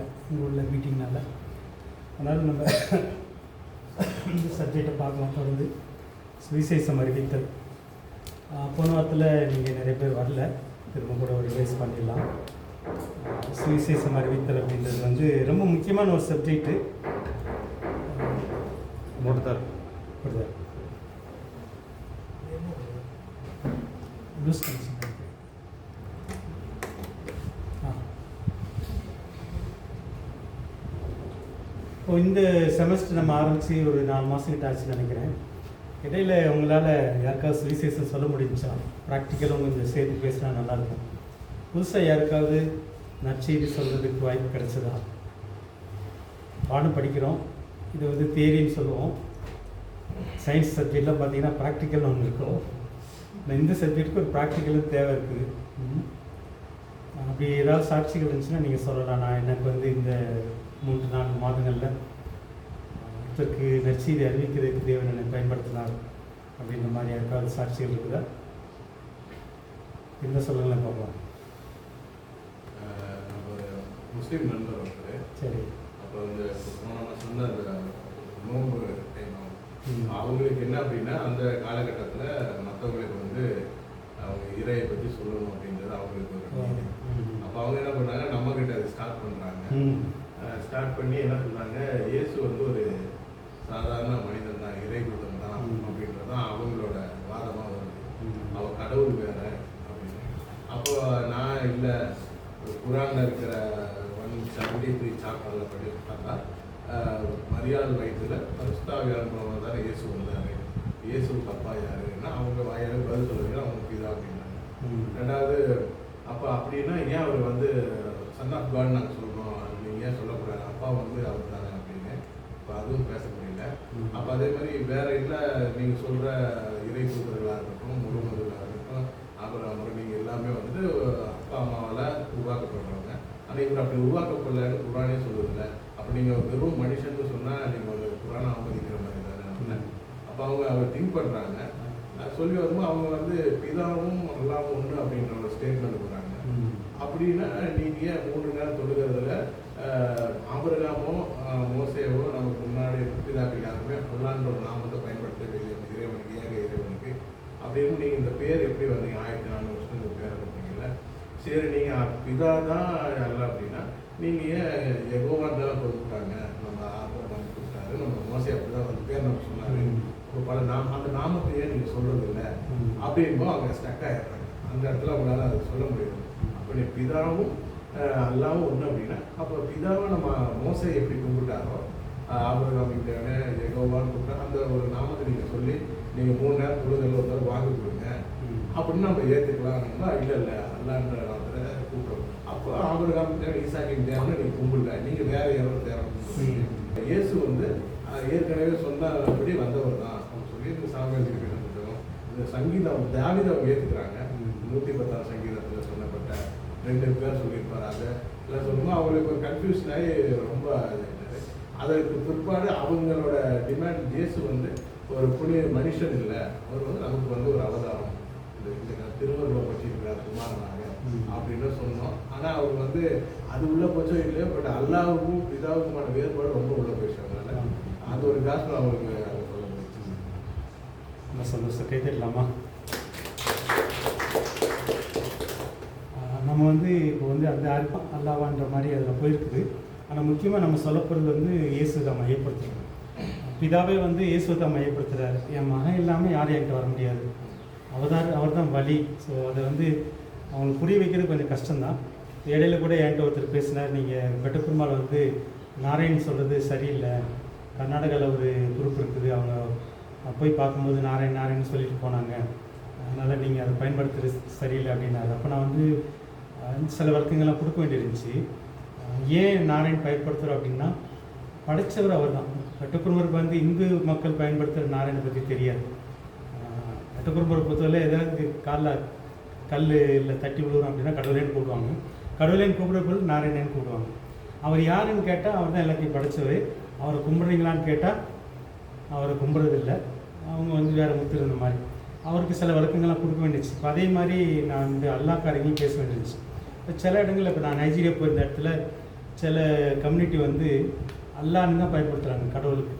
இல்லை இங்கே உள்ள மீட்டிங்னால். அதனால் நம்ம இந்த சப்ஜெக்டை பார்க்கலாம். தொடர்ந்து சுவிசேஷம் அறிவித்தல். போன வாரத்தில் நீங்கள் நிறைய பேர் வரல, திரும்ப கூட ஒரு ரிவைஸ் பண்ணிடலாம். சுவிசேஷம் அறிவித்தல் அப்படின்றது வந்து ரொம்ப முக்கியமான ஒரு சப்ஜெக்டு. Loose connection. இப்போ இந்த செமஸ்டர் நம்ம ஆரம்பித்து ஒரு 4 மாதம் கிட்ட ஆச்சுன்னு நினைக்கிறேன். இடையில் உங்களால் யாருக்காவது சுவிசேஷம் சொல்ல முடிஞ்சா, ப்ராக்டிக்கலும் கொஞ்சம் சேர்த்து பேசினா நல்லாயிருக்கும். புதுசாக யாருக்காவது நற்செய்தி சொல்கிறதுக்கு வாய்ப்பு கிடைச்சதா? பாடம் படிக்கிறோம், இது வந்து தியரின்னு சொல்லுவோம். சயின்ஸ் சப்ஜெக்ட்லாம் பார்த்தீங்கன்னா ப்ராக்டிக்கல் ஒன்று இருக்கும். இந்த சப்ஜெக்ட்டுக்கு ஒரு ப்ராக்டிக்கலும் தேவை இருக்குது. அப்படி ஏதாவது சாட்சிகள் இருந்துச்சுன்னா நீங்கள் சொல்லலாம். நான் எனக்கு வந்து இந்த 3-4 மாதங்களில் ஒருத்தருக்கு நற்செய்தி அறிவிக்கிறதுக்கு தேவன் என்னை பயன்படுத்தினார் அப்படின்ற மாதிரி யாருக்காவது சாட்சிகள் இருக்குதா? என்ன சொல்லுங்களேன் பார்ப்போம். ஒரு முஸ்லீம் நண்பர் ஒருத்தர். சரி. அப்போ வந்து நம்ம சொன்ன அந்த நோம்பு டைம் அவங்களுக்கு என்ன அப்படின்னா, அந்த காலகட்டத்தில் மற்றவங்களுக்கு வந்து அவங்க இறையை பற்றி சொல்லணும் அப்படின்றது அவங்களுக்கு ஒரு. அப்போ அவங்க என்ன பண்ணாங்க, நம்மக்கிட்ட அதை ஸ்டார்ட் பண்ணுறாங்க. ஸ்டார்ட் பண்ணி என்ன சொன்னாங்க, இயேசு வந்து ஒரு சாதாரண மனிதன் தான், இறைதூதன் தான் அப்படின்றது தான் அவங்களோட வாதமாக வருது. அவள் கடவுள் வேற அப்படின்னு. அப்போ நான் இல்லை, குரானில் இருக்கிற 173 சாப்டரில் படி பார்த்தா மரியாள் வயிற்றில் பரிசுத்தாவியார் மூலமாக தான் இயேசு வந்தார். இயேசுக்கு அப்பா யாருன்னா அவங்க வாயால பதில் சொல்லுங்க, அவங்க பிதா அப்படின்னாங்க. ரெண்டாவது, அப்போ அப்படின்னா ஏன் அவர் வந்து சன் ஆஃப் காட் நாங்கள் சொல்கிறோம், நீங்கள் ஏன் சொல்லக்கூடாது, அப்பா வந்து அவர் தானே அப்படின்னு. இப்போ அதுவும் பேச முடியல. அப்போ அதே மாதிரி வேற இல்லை, நீங்கள் சொல்கிற இறை தூதர்களாக இருக்கட்டும், முழுமதுகளாக இருக்கட்டும், அப்புறம் நீங்கள் எல்லாமே வந்து அப்பா அம்மாவால் உருவாக்கப்படுறவங்க. ஆனால் இவர் அப்படி உருவாக்கப்படலன்னு குரானே சொல்லுதில்லை. அப்போ நீங்கள் வெறும் மனுஷன்னு சொன்னால் நீங்கள் ஒரு குரானை அவமதிக்கிற மாதிரி தானே. அப்போ அவங்க அவர் திங்க் பண்ணுறாங்க. சொல்லி வரும்போது அவங்க வந்து பிதாவும் அல்லாவும் ஒன்று அப்படின்ற ஒரு ஸ்டேட்மெண்ட் கொடுக்குறாங்க. அப்படின்னா நீங்கள் ஏன் 3 நேரம் தொழுகிறதுல ஆபிரகாமோ மோசேவோ நமக்கு முன்னாடி பிதாக்கள் யாருமே அல்லான்ற ஒரு நாமத்தை பயன்படுத்த இறைவனுக்கு, ஏக இறைவனுக்கு அப்படின்னு நீங்கள் இந்த பேர் எப்படி வந்தீங்க? 1400 வருஷம் இந்த பேரை கொடுத்தீங்கல்ல. சரி, நீங்கள் பிதா தான் அல்ல அப்படின்னா நீங்கள் ஏன் எகோவான் தான் கொடுத்துட்டாங்க? நம்ம ஆபிரகாம் கொடுத்தாரு, நம்ம மோசே அப்படி தான் வந்து பேர் நம்ம சொன்னார். இப்போ பல அந்த நாமத்தை ஏன் நீங்கள் சொல்கிறது இல்லை அப்படின்போ அவங்க ஸ்டக் ஆகிடுறாங்க. அந்த இடத்துல அவங்களால அதை சொல்ல முடியாது. அப்படி பிதாவும் அல்லாவும் ஒன்று அப்படின்னா, அப்போ பிதாவை நம்ம மோசை எப்படி கும்பிட்டாரோ ஆபிரகாம் கிட்டே எகோவான்னு கூப்பிட்டா அந்த ஒரு நாமத்தை நீங்கள் சொல்லி நீங்கள் 3 நேரம் தொழுதல் ஒருத்தர் வாங்கி கொடுங்க அப்படின்னு நம்ம ஏற்றுக்கலாம்னா, இல்லை இல்லை அல்லான்ற நாமத்தை கூப்பிடுறோம். அப்போ ஆபிரகாம் தேவை, ஈசாக்கின் தேவை நீங்கள் கும்பிடல, நீங்கள் வேற யாரோ தேவை. இயேசு வந்து ஏற்கனவே சொன்னபடி வந்தவர் தான் அப்படின்னு சொல்லி இந்த சாமியார் இந்த சங்கீதம் தாவீதை அவங்க ஏற்றுக்கிறாங்க. 110ஆம் சங்கீதத்தில் சொல்லப்பட்ட 2 பேர் சொல்லியிருப்பார். அதை எல்லாம் சொல்லும்போது அவங்களுக்கு ஒரு கன்ஃபியூஷன் ஆகி ரொம்ப இதாகிட்டாரு. அதற்கு பிற்பாடு அவங்களோட டிமாண்ட், இயேசு வந்து ஒரு புனித மனுஷன் இல்லை, அவர் வந்து நமக்கு வந்து ஒரு அவதாரம், இந்த திருவள்ளுவர் பற்றியிருக்கிறார் குமாரனாக அப்படின்னு சொன்னோம். ஆனால் அவர் வந்து அது உள்ள போச்சோ இல்லையோ, பட் அல்லாவுக்கும் பிதாவுக்குமான வேறுபாடு ரொம்ப உள்ள போயிடுச்சு. அதனால அது ஒரு காசு அவங்களுக்கு அதை சொல்ல முடிச்சு. நம்ம சந்தோஷம் கைத்தரலாமா? நம்ம வந்து இப்போ வந்து அந்த அல்லாவான்ற மாதிரி அதில் போயிருக்குது. ஆனால் முக்கியமாக நம்ம சொல்லப்படுறது வந்து இயேசு தான் மையப்படுத்துகிறோம். பிதாவே வந்து இயேசு தான் மையப்படுத்துகிறார். என் மகன் இல்லாமல் யாரும் என்கிட்ட வர முடியாது, அவர் தான் வழி. ஸோ அதை வந்து அவங்களுக்கு புரிய வைக்கிறது கொஞ்சம் கஷ்டம்தான். இடையில கூட என்கிட்ட ஒருத்தர் பேசினார், நீங்கள் பெட்டபெருமாள் வந்து நாராயண் சொல்கிறது சரியில்லை, கர்நாடகாவில் ஒரு குரூப் இருக்குது, அவங்க போய் பார்க்கும்போது நாராயண் சொல்லிட்டு போனாங்க, அதனால் நீங்கள் அதை பயன்படுத்துறது சரியில்லை அப்படின்னாரு. அப்போ நான் வந்து சில வழக்கங்கள்லாம் கொடுக்க வேண்டியிருந்துச்சு. ஏன் நாராயண் பயன்படுத்துகிறோம் அப்படின்னா, படைத்தவர் அவர் தான். பெட்டபெருமாளுக்கு வந்து இந்து மக்கள் பயன்படுத்துகிற நாராயணை பற்றி தெரியாது. பெட்டபெருமாளை பொறுத்தவரை ஏதாவது காலில் கல் இல்லை தட்டி விழுவோம் அப்படின்னா கடவுளேன்னு கூப்பிடுவாங்க. கடவுளேன்னு கூப்பிடுறப்போது நாராயணன்னு கூப்பிடுவாங்க. அவர் யாருன்னு கேட்டால் அவர் தான் எல்லாத்தையும் படைத்தவர். அவரை கும்பிட்றீங்களான்னு கேட்டால் அவரை கும்பிட்றதில்லை, அவங்க வந்து வேறு முத்து இருந்த மாதிரி. அவருக்கு சில வழக்கங்கள்லாம் கொடுக்க வேண்டியச்சு. இப்போ அதே மாதிரி நான் வந்து அல்லாக்காரங்களையும் பேச வேண்டியிருந்துச்சு. இப்போ சில இடங்களில் இப்போ நான் நைஜீரியா போயிருந்த இடத்துல சில கம்யூனிட்டி வந்து அல்லான்னு தான் பயன்படுத்துகிறாங்க கடவுளுக்கு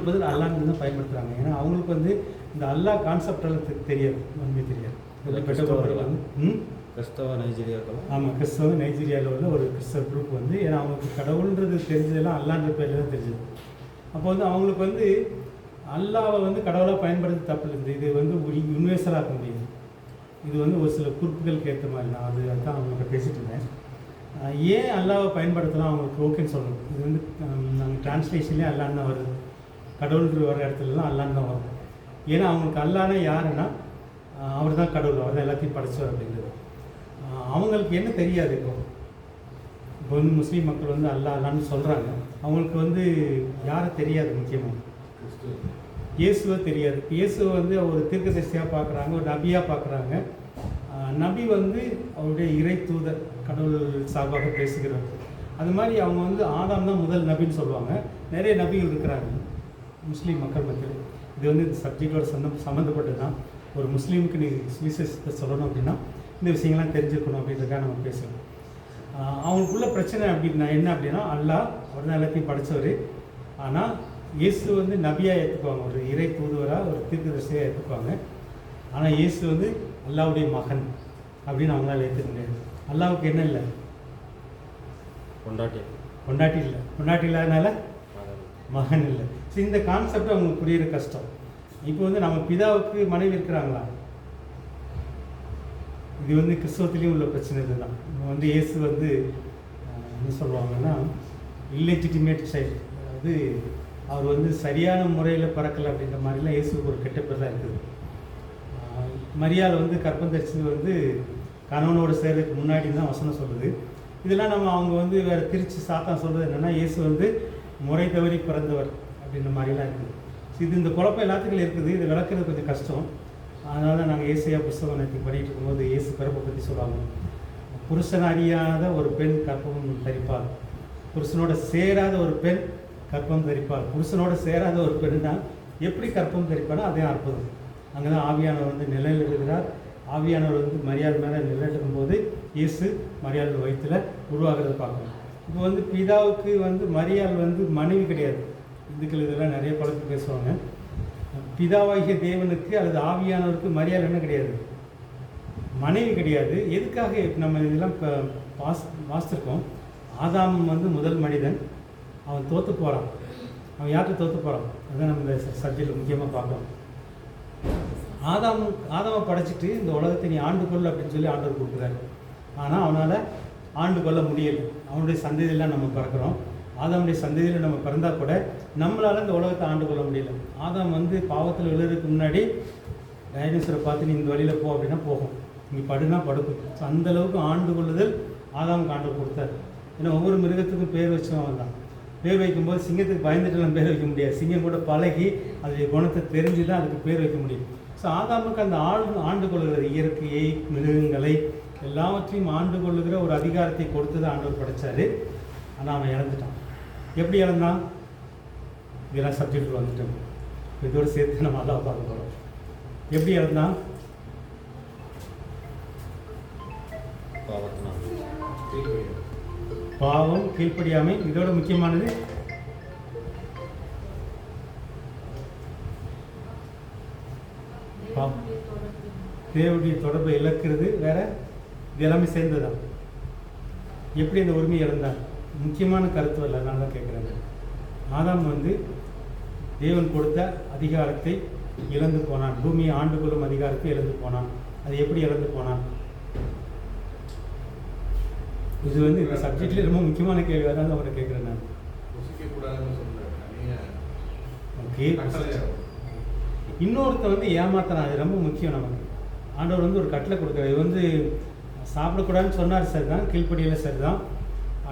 பதில் அல்லான்னு தான் பயன்படுத்துகிறாங்க. ஏன்னா அவங்களுக்கு வந்து இந்த அல்லா கான்செப்டெல்லாம் தெரியாது, ஒன்றுமே தெரியாது. கிறிஸ்தவ நைஜீரியாக்கள். ஆமாம், கிறிஸ்தவ நைஜீரியாவில் உள்ள ஒரு கிறிஸ்தவ குரூப் வந்து, ஏன்னா அவங்களுக்கு கடவுள்ன்றது தெரிஞ்சதெல்லாம் அல்லான்ற பேரில் தான் தெரிஞ்சது. அப்போ வந்து அவங்களுக்கு வந்து அல்லாவை வந்து கடவுளாக பயன்படுத்தி தப்பு இல்லை. இது வந்து யூனிவர்சலாக இருக்க முடியாது. இது வந்து ஒரு சில குறிப்புகளுக்கு ஏற்ற மாதிரி நான் அதுதான் அவங்கள்ட்ட பேசிகிட்டு இருந்தேன். ஏன் அல்லாவை பயன்படுத்தலாம் அவங்களுக்கு ஓகேன்னு சொல்லணும். இது வந்து நாங்கள் டிரான்ஸ்லேஷன்லேயே அல்லான்னு தான் வருது. கடவுள் வர இடத்துலலாம் அல்லான்னு தான் வரும். ஏன்னா அவங்களுக்கு அல்லானா யாருன்னா அவர் தான் கடவுள், அவர் தான் எல்லாத்தையும் படைச்சவர் அப்படிங்கிறது. அவங்களுக்கு என்ன தெரியாது. இப்போ வந்து முஸ்லீம் மக்கள் வந்து அல்லான்னு சொல்கிறாங்க. அவங்களுக்கு வந்து யாரை தெரியாது, முக்கியமாக இயேசுவை தெரியாது. இயேசுவை வந்து ஒரு தீர்க்கதரிசியாக பார்க்குறாங்க, ஒரு நபியாக பார்க்குறாங்க. நபி வந்து அவருடைய இறை தூதர், கடவுள் சார்பாக பேசுகிறார். அது மாதிரி அவங்க வந்து ஆதாம் தான் முதல் நபின்னு சொல்லுவாங்க. நிறைய நபிகள் இருக்கிறாங்க முஸ்லீம் மக்கள் மத்தியில். இது வந்து இந்த சப்ஜெக்டோட சம்மந்தப்பட்டது தான். ஒரு முஸ்லீமுக்கு நீ சுவிசேஷத்தை சொல்லணும் அப்படின்னா இந்த விஷயங்கள்லாம் தெரிஞ்சுக்கணும் அப்படின்றதுக்காக நம்ம பேசணும். அவங்களுக்குள்ள பிரச்சனை அப்படின்னா என்ன அப்படின்னா, அல்லாஹ் அவர் தான் எல்லாத்தையும் படைத்தவர். ஆனால் இயேசு வந்து நபியாக ஏற்றுக்குவாங்க, ஒரு இறை தூதுவராக, ஒரு தீர்க்கதரிசியாக ஏற்றுக்குவாங்க. ஆனால் இயேசு வந்து அல்லாவுடைய மகன் அப்படின்னு அவங்களால ஏற்றுக்க முடியாது. அல்லாவுக்கு என்ன இல்லை? பொண்டாட்டி இல்லை. பொண்டாட்டி இல்லாதனால மகன் இல்லை. ஸோ இந்த கான்செப்ட் அவங்களுக்கு புரியுற கஷ்டம். இப்போ வந்து நம்ம பிதாவுக்கு மனைவி இருக்கிறாங்களா? இது வந்து கிறிஸ்தவத்திலையும் உள்ள பிரச்சனை இதுதான். வந்து இயேசு வந்து என்ன சொல்லுவாங்கன்னா இல்லெஜிட்டிமேட் சைல்டு, அதாவது அவர் வந்து சரியான முறையில் பிறக்கலை அப்படின்ற மாதிரிலாம் இயேசுக்கு ஒரு கெட்ட பேர் தான் இருக்குது. மரியாள் வந்து கற்பந்தரிசி வந்து கணவனோட சேர்றதுக்கு முன்னாடி தான் வசனம் சொல்லுது. இதெல்லாம் நம்ம அவங்க வந்து வேறு திரிச்சு சாத்தான் சொல்கிறது என்னென்னா இயேசு வந்து முறை தவறி பிறந்தவர் அப்படின்ற மாதிரிலாம் இருக்குது. இது இந்த குழப்பம் எல்லாத்துக்கும் இருக்குது. இது விளக்குறது கொஞ்சம் கஷ்டம். அதனால தான் நாங்கள் ஏசியா புஸ்தகம் நேற்று படிக்கிட்டு இருக்கும்போது இயேசு பிறப்பை பற்றி சொல்லுவாங்க. புருஷன் அறியாத ஒரு பெண் கற்பம் தரிப்பாள், புருஷனோட சேராத ஒரு பெண் கற்பம் தரிப்பாள். புருஷனோட சேராத ஒரு பெண் தான் எப்படி கற்பம் தரிப்பானோ அதே அற்புதம். அங்கே தான் ஆவியானவர் வந்து நிலையிலிடுகிறார். ஆவியானவர் வந்து மரியாதை மேலே நிலையிடும் போது இயேசு மரியாதை வயிற்றில் உருவாகிறத பார்க்கணும். இப்போ வந்து பிதாவுக்கு வந்து மரியாள் வந்து மனைவி கிடையாது. இந்துக்கள் இதெல்லாம் நிறைய பழக்கம் பேசுவாங்க. பிதாவாகிய தேவனுக்கு அல்லது ஆவியானவருக்கு மரியாதை என்ன கிடையாது? மனைவி கிடையாது. எதுக்காக நம்ம இதெல்லாம் இப்போ வாசித்திருக்கோம். ஆதாம் வந்து முதல் மனிதன், அவன் தோற்று போகிறான். அவன் யார்கிட்ட தோற்று போகிறான்? அதுதான் நம்ம இந்த சப்ஜெக்டில் முக்கியமாக பார்க்கலாம். ஆதாமை படைச்சிட்டு இந்த உலகத்தை நீ ஆண்டு கொள் அப்படின்னு சொல்லி ஆண்டவர் கொடுக்குறாரு. ஆனால் அவனால் ஆண்டு கொள்ள முடியலை. அவனுடைய சந்ததியெல்லாம் நம்ம பிறக்கிறோம். ஆதாமுடைய சந்ததியில் நம்ம பிறந்தால் கூட நம்மளால் இந்த உலகத்தை ஆண்டு கொள்ள முடியல. ஆதாம் வந்து பாவத்தில் விழுறதுக்கு முன்னாடி டைனோசரை பார்த்து நீ இந்த வழியில் போ அப்படின்னா போகும், நீ படுனா படுக்கும். ஸோ அந்தளவுக்கு ஆண்டு கொள்ளுதல் ஆதாமுக்கு ஆண்டு கொடுத்தார். ஏன்னா ஒவ்வொரு மிருகத்துக்கும் பேர் வச்சவன் தான். பேர் வைக்கும்போது சிங்கத்துக்கு பயந்துட்டுலாம் பேர் வைக்க முடியாது. சிங்கம் கூட பழகி அதோடைய குணத்தை தெரிஞ்சு தான் அதுக்கு பேர் வைக்க முடியும். ஸோ ஆதாமுக்கு அந்த ஆண்டு கொள்ளுகிறது, இயற்கையை, மிருகங்களை எல்லாவற்றையும் ஆண்டு கொள்ளுகிற ஒரு அதிகாரத்தை கொடுத்து தான் ஆண்டவர் படைத்தார். ஆனால் அவன் இறந்துட்டான். எப்படி இறந்தான்? இதெல்லாம் சப்ஜெக்ட் வந்துட்டோம். இதோடு சேர்த்து நம்ம நல்லா பார்க்க போகிறோம். எப்படி இறந்தான்? பாவம், கீழ்ப்படியாமை. இதோட முக்கியமானது தேவனுடைய தொடர்பை இழக்கிறது. வேற இது எல்லாமே சேர்ந்ததான். எப்படி அந்த உரிமை இழந்தான்? முக்கியமான கருத்து வரல, நான் தான் கேட்குறேன். ஆதாம் வந்து தேவன் கொடுத்த அதிகாரத்தை இழந்து போனான். பூமியை ஆண்டு கொள்ளும் அதிகாரத்தை இழந்து போனான். அது எப்படி இழந்து போனான்? இது வந்து இந்த சப்ஜெக்ட்லேயே ரொம்ப முக்கியமான கேள்வி. அதனால அவரை கேட்குறேன் நான். ஓகே, இன்னொருத்த வந்து ஏமாத்தினான். அது ரொம்ப முக்கியம். நமக்கு ஆண்டவர் வந்து ஒரு கட்டளை கொடுக்குறாரு. இது வந்து சாப்பிடக்கூடாதுன்னு சொன்னார், சரி தான், கீழ்ப்படியில் சரி தான்.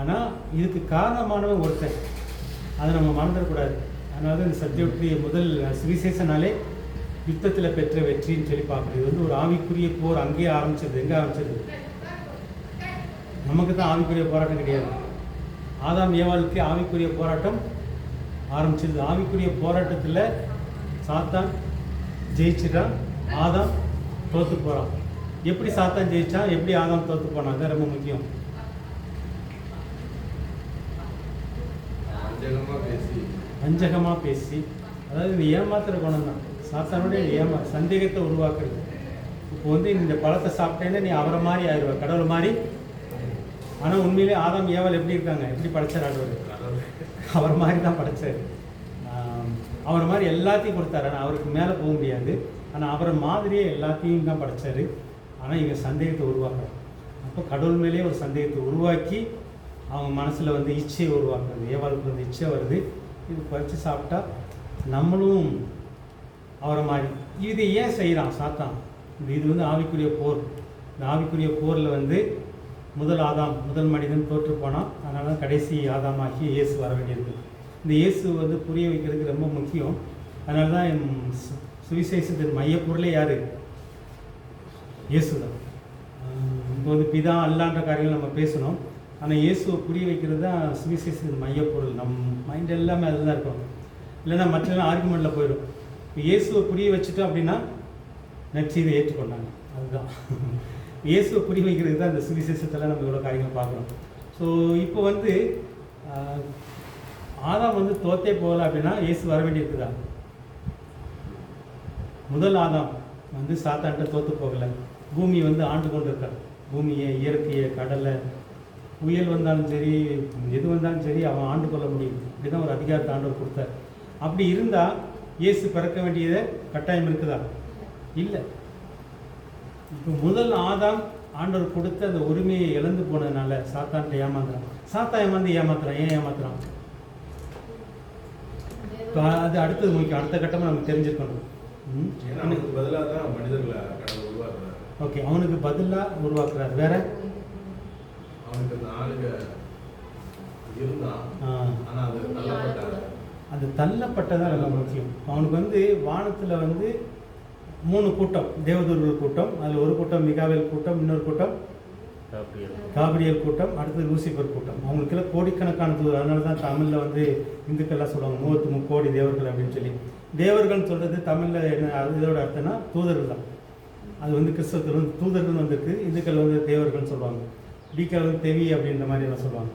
ஆனால் இதுக்கு காரணமானவன் ஒருத்தன், அதை நம்ம மறந்துடக்கூடாது. அதனால தான் இந்த சப்ஜெக்ட் முதல் சுவிசேஷனாலே யுத்தத்தில் பெற்ற வெற்றின்னு சொல்லி பார்க்குறது. இது வந்து ஒரு ஆவிக்குரிய போர் அங்கேயே ஆரம்பிச்சது. எங்கே ஆரம்பிச்சது? நமக்கு தான் ஆவிக்குரிய போராட்டம் கிடையாது. ஆதாம் ஏவாளுக்கு ஆவிக்குரிய போராட்டம் ஆரம்பிச்சது. ஆவிக்குரிய போராட்டத்தில் சாத்தான் ஜெயிச்சிட்டான், ஆதாம் தோற்று போகிறான். எப்படி சாத்தான் ஜெயிச்சான், எப்படி ஆதாம் தோற்று போனான்? அது ரொம்ப முக்கியம். வஞ்சகமாக பேசி, அதாவது இந்த ஏமாத்துற குணம் தான் சாத்தானுடைய சந்தேகத்தை உருவாக்குறது. இப்போ வந்து இந்த பழத்தை சாப்பிட்டேன்னா நீ அவரை மாதிரி ஆயிடுவ, கடவுள் மாதிரி. ஆனால் உண்மையிலே ஆதாம் ஏவாள் எப்படி இருக்காங்க, எப்படி படைச்சார் ஆண்டவர்? அவர் மாதிரி தான் படைச்சார். அவர் மாதிரி எல்லாத்தையும் கொடுத்தாரு, ஆனால் அவருக்கு மேலே போக முடியாது. ஆனால் அவரை மாதிரியே எல்லாத்தையும் தான் படைச்சார். ஆனால் இவங்க சந்தேகத்தை உருவாக்குறாங்க. அப்போ கடவுள் மேலேயே ஒரு சந்தேகத்தை உருவாக்கி அவங்க மனசில் வந்து இச்சையை உருவாக்குறது. ஏவாளுக்கு வந்து இச்சை வருது, இது பறித்து சாப்பிட்டா நம்மளும் அவரை மாதிரி. இது ஏன் செய்கிறான் சாத்தான்? இது வந்து ஆவிக்குரிய போர். இந்த ஆவிக்குரிய போரில் வந்து முதல் மனிதன் தோற்று போனான். அதனால தான் கடைசி ஆதாமாகி இயேசு வர வேண்டியிருக்கு. இந்த இயேசு வந்து புரிய வைக்கிறதுக்கு ரொம்ப முக்கியம். அதனால தான் சுவிசேஷத்தின் மையப்பொருளே யார்? இயேசு தான். இப்போ வந்து பிதா அல்லான்ற காரியங்கள் நம்ம பேசணும். ஆனால் இயேசுவை புரிய வைக்கிறது தான் சுவிசேஷத்தின் மையப்பொருள். நம் மைண்ட் எல்லாமே அதில் தான் இருக்கும். இல்லைன்னா மற்றெல்லாம் ஆர்குமெண்ட்டில் போயிடும். இப்போ இயேசுவை புரிய வச்சுட்டோம் அப்படின்னா நற்செய்தியை ஏற்றுக்கொண்டாங்க. அதுதான் இயேசுவை புரிய வைக்கிறது தான் இந்த சுவிசேஷத்தில் நம்ம இவ்வளோ காரியங்கள் பார்க்குறோம். ஸோ இப்போ வந்து ஆதாம் வந்து தோத்தே போகலை அப்படின்னா இயேசு வர வேண்டியிருக்குதா? முதல் ஆதாம் வந்து சாத்தான்ட்ட தோற்று போகலை. பூமி வந்து ஆண்டு கொண்டு இருக்கார். பூமியை, இயற்கையை, கடலை, புயல் வந்தாலும் சரி, எது வந்தாலும் சரி அவன் ஆண்டு கொள்ள முடியும். இப்படிதான் ஒரு அதிகாரத்தை ஆண்டவர் கொடுத்தார். அப்படி இருந்தால் இயேசு பிறக்க வேண்டியதை கட்டாயம் இருக்குதா? இல்லை. இப்போ முதல் ஆதாம் ஆண்டவர் கொடுத்த அந்த உரிமையை இழந்து போனதுனால சாத்தான்ட்ட ஏமாந்துறான். சாத்தான் ஏமாத்துறான். ஏன் ஏமாத்துறான்? அது அடுத்தது முக்கியம். அடுத்த கட்டமாக நமக்கு தெரிஞ்சுக்கணும். அவனுக்கு பதிலாக தான் மனிதர்களை கடவுள் உருவாக்குறாரு. ஓகே, அவனுக்கு பதிலாக உருவாக்குறாரு. வேற அவனுக்கு அந்த ஆளுங்க இருந்தான், ஆனால் அது தள்ளப்பட்டார். அது தள்ளப்பட்டதான் ரொம்ப முக்கியம். அவனுக்கு வந்து வானத்தில் வந்து 3 கூட்டம், தேவதூர்கள் கூட்டம். அதில் ஒரு கூட்டம் மிகாவேல் கூட்டம், இன்னொரு கூட்டம் காபிரியல் கூட்டம், அடுத்தது லூசிபர் கூட்டம். அவங்களுக்கெல்லாம் கோடிக்கணக்கான தூதர். அதனால தான் தமிழில் வந்து இந்துக்கள்லாம் சொல்லுவாங்க 33 கோடி தேவர்கள் அப்படின்னு சொல்லி. தேவர்கள்னு சொல்கிறது தமிழில் என்ன, அதோட அர்த்தம்னா தூதர்கள் தான். அது வந்து கிறிஸ்தவத்தில் வந்து தூதர்கள் வந்திருக்கு. இந்துக்கள் வந்து தேவர்கள்னு சொல்லுவாங்க. டீக்கள் வந்து தெவி அப்படின்ற மாதிரி எல்லாம் சொல்லுவாங்க.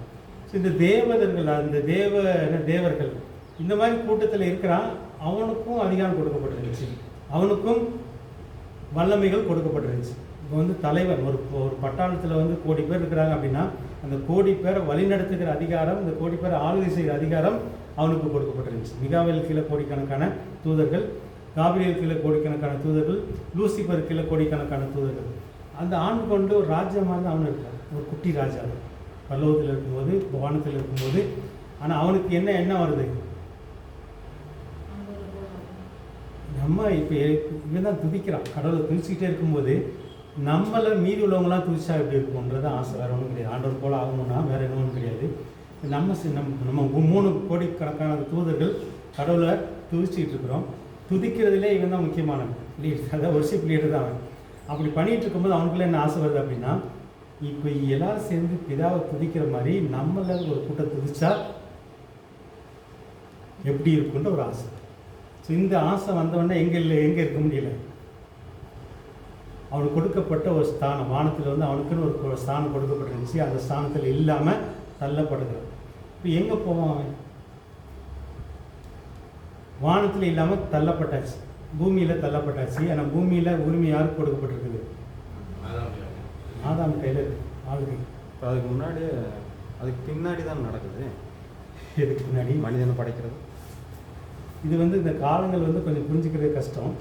ஸோ இந்த தேவதர்கள், அந்த தேவர்கள் இந்த மாதிரி கூட்டத்தில் இருக்கிறான். அவனுக்கும் அதிகாரம் கொடுக்கப்பட்டிருந்துச்சு, அவனுக்கும் வல்லமைகள் கொடுக்கப்பட்டிருந்துச்சு. இப்போ வந்து தலைவன் ஒரு பட்டாளத்தில் வந்து கோடி பேர் இருக்கிறாங்க அப்படின்னா அந்த கோடி பேரை வழிநடத்துகிற அதிகாரம், இந்த கோடி பேரை ஆளுகை செய்கிற அதிகாரம் அவனுக்கு கொடுக்கப்பட்டிருந்துச்சு. மிகாவேல் கீழே கோடிக்கணக்கான தூதர்கள், காபிரியல் கீழே கோடிக்கணக்கான தூதர்கள், லூசிபர் கீழே கோடிக்கணக்கான தூதர்கள். அந்த ஆண்டு கொண்டு ஒரு ராஜ்யமாக தான் அவனு இருக்கான். ஒரு குட்டி ராஜா பல்லவத்தில் இருக்கும்போது, வானத்தில் இருக்கும்போது. ஆனால் அவனுக்கு என்ன வருது? நம்ம இப்போ இவன் தான் துதிக்கிறான். கடவுளை துதிச்சுக்கிட்டே இருக்கும்போது நம்மளை மீதி உள்ளவங்களாம் துதிச்சா எப்படி இருக்கும்ன்றது ஆசை. வேறு ஒன்றும் கிடையாது. ஆண்டவர் போல் ஆகணும்னா வேறு என்ன ஒன்றும் கிடையாது. நம்ம 3 கோடிக்கணக்கான தூதர்கள் கடவுளை துதிச்சுக்கிட்டு இருக்கிறோம். துதிக்கிறதுலே இவன் தான் முக்கியமான லீடர், அதாவது ஒர்ஷிப் லீடர் தான் அவன். அப்படி பண்ணிகிட்டு இருக்கும்போது அவனுக்குள்ள என்ன ஆசை வருது அப்படின்னா, இப்போ எல்லாரும் சேர்ந்து பிதாவை துதிக்கிற மாதிரி நம்மள ஒரு கூட்டம் துதிச்சா எப்படி இருக்குன்ற ஒரு ஆசை. ஸோ இந்த ஆசை வந்தவொடனே எங்கே இருக்க முடியல. அவனுக்கு கொடுக்கப்பட்ட ஒரு ஸ்தானம், வானத்தில் வந்து அவனுக்குன்னு ஒரு ஸ்தானம் கொடுக்கப்பட்டிருந்துச்சு. அந்த ஸ்தானத்தில் இல்லாமல் தள்ளப்படுகிறான். இப்போ எங்கே போவான் அவன்? வானத்தில் இல்லாமல் தள்ளப்பட்டாச்சு, பூமியில் தள்ளப்பட்டாச்சு. ஆனால் பூமியில் உரிமை யாருக்கு கொடுக்கப்பட்டிருக்குது? ஆதாம் கையில் ஆளுகை. இப்போ அதுக்கு பின்னாடி தான் நடக்குது. இதுக்கு பின்னாடி மனிதனை படைக்கிறது. இது வந்து இந்த காலங்கள் வந்து கொஞ்சம் புரிஞ்சுக்கிறது கஷ்டம்.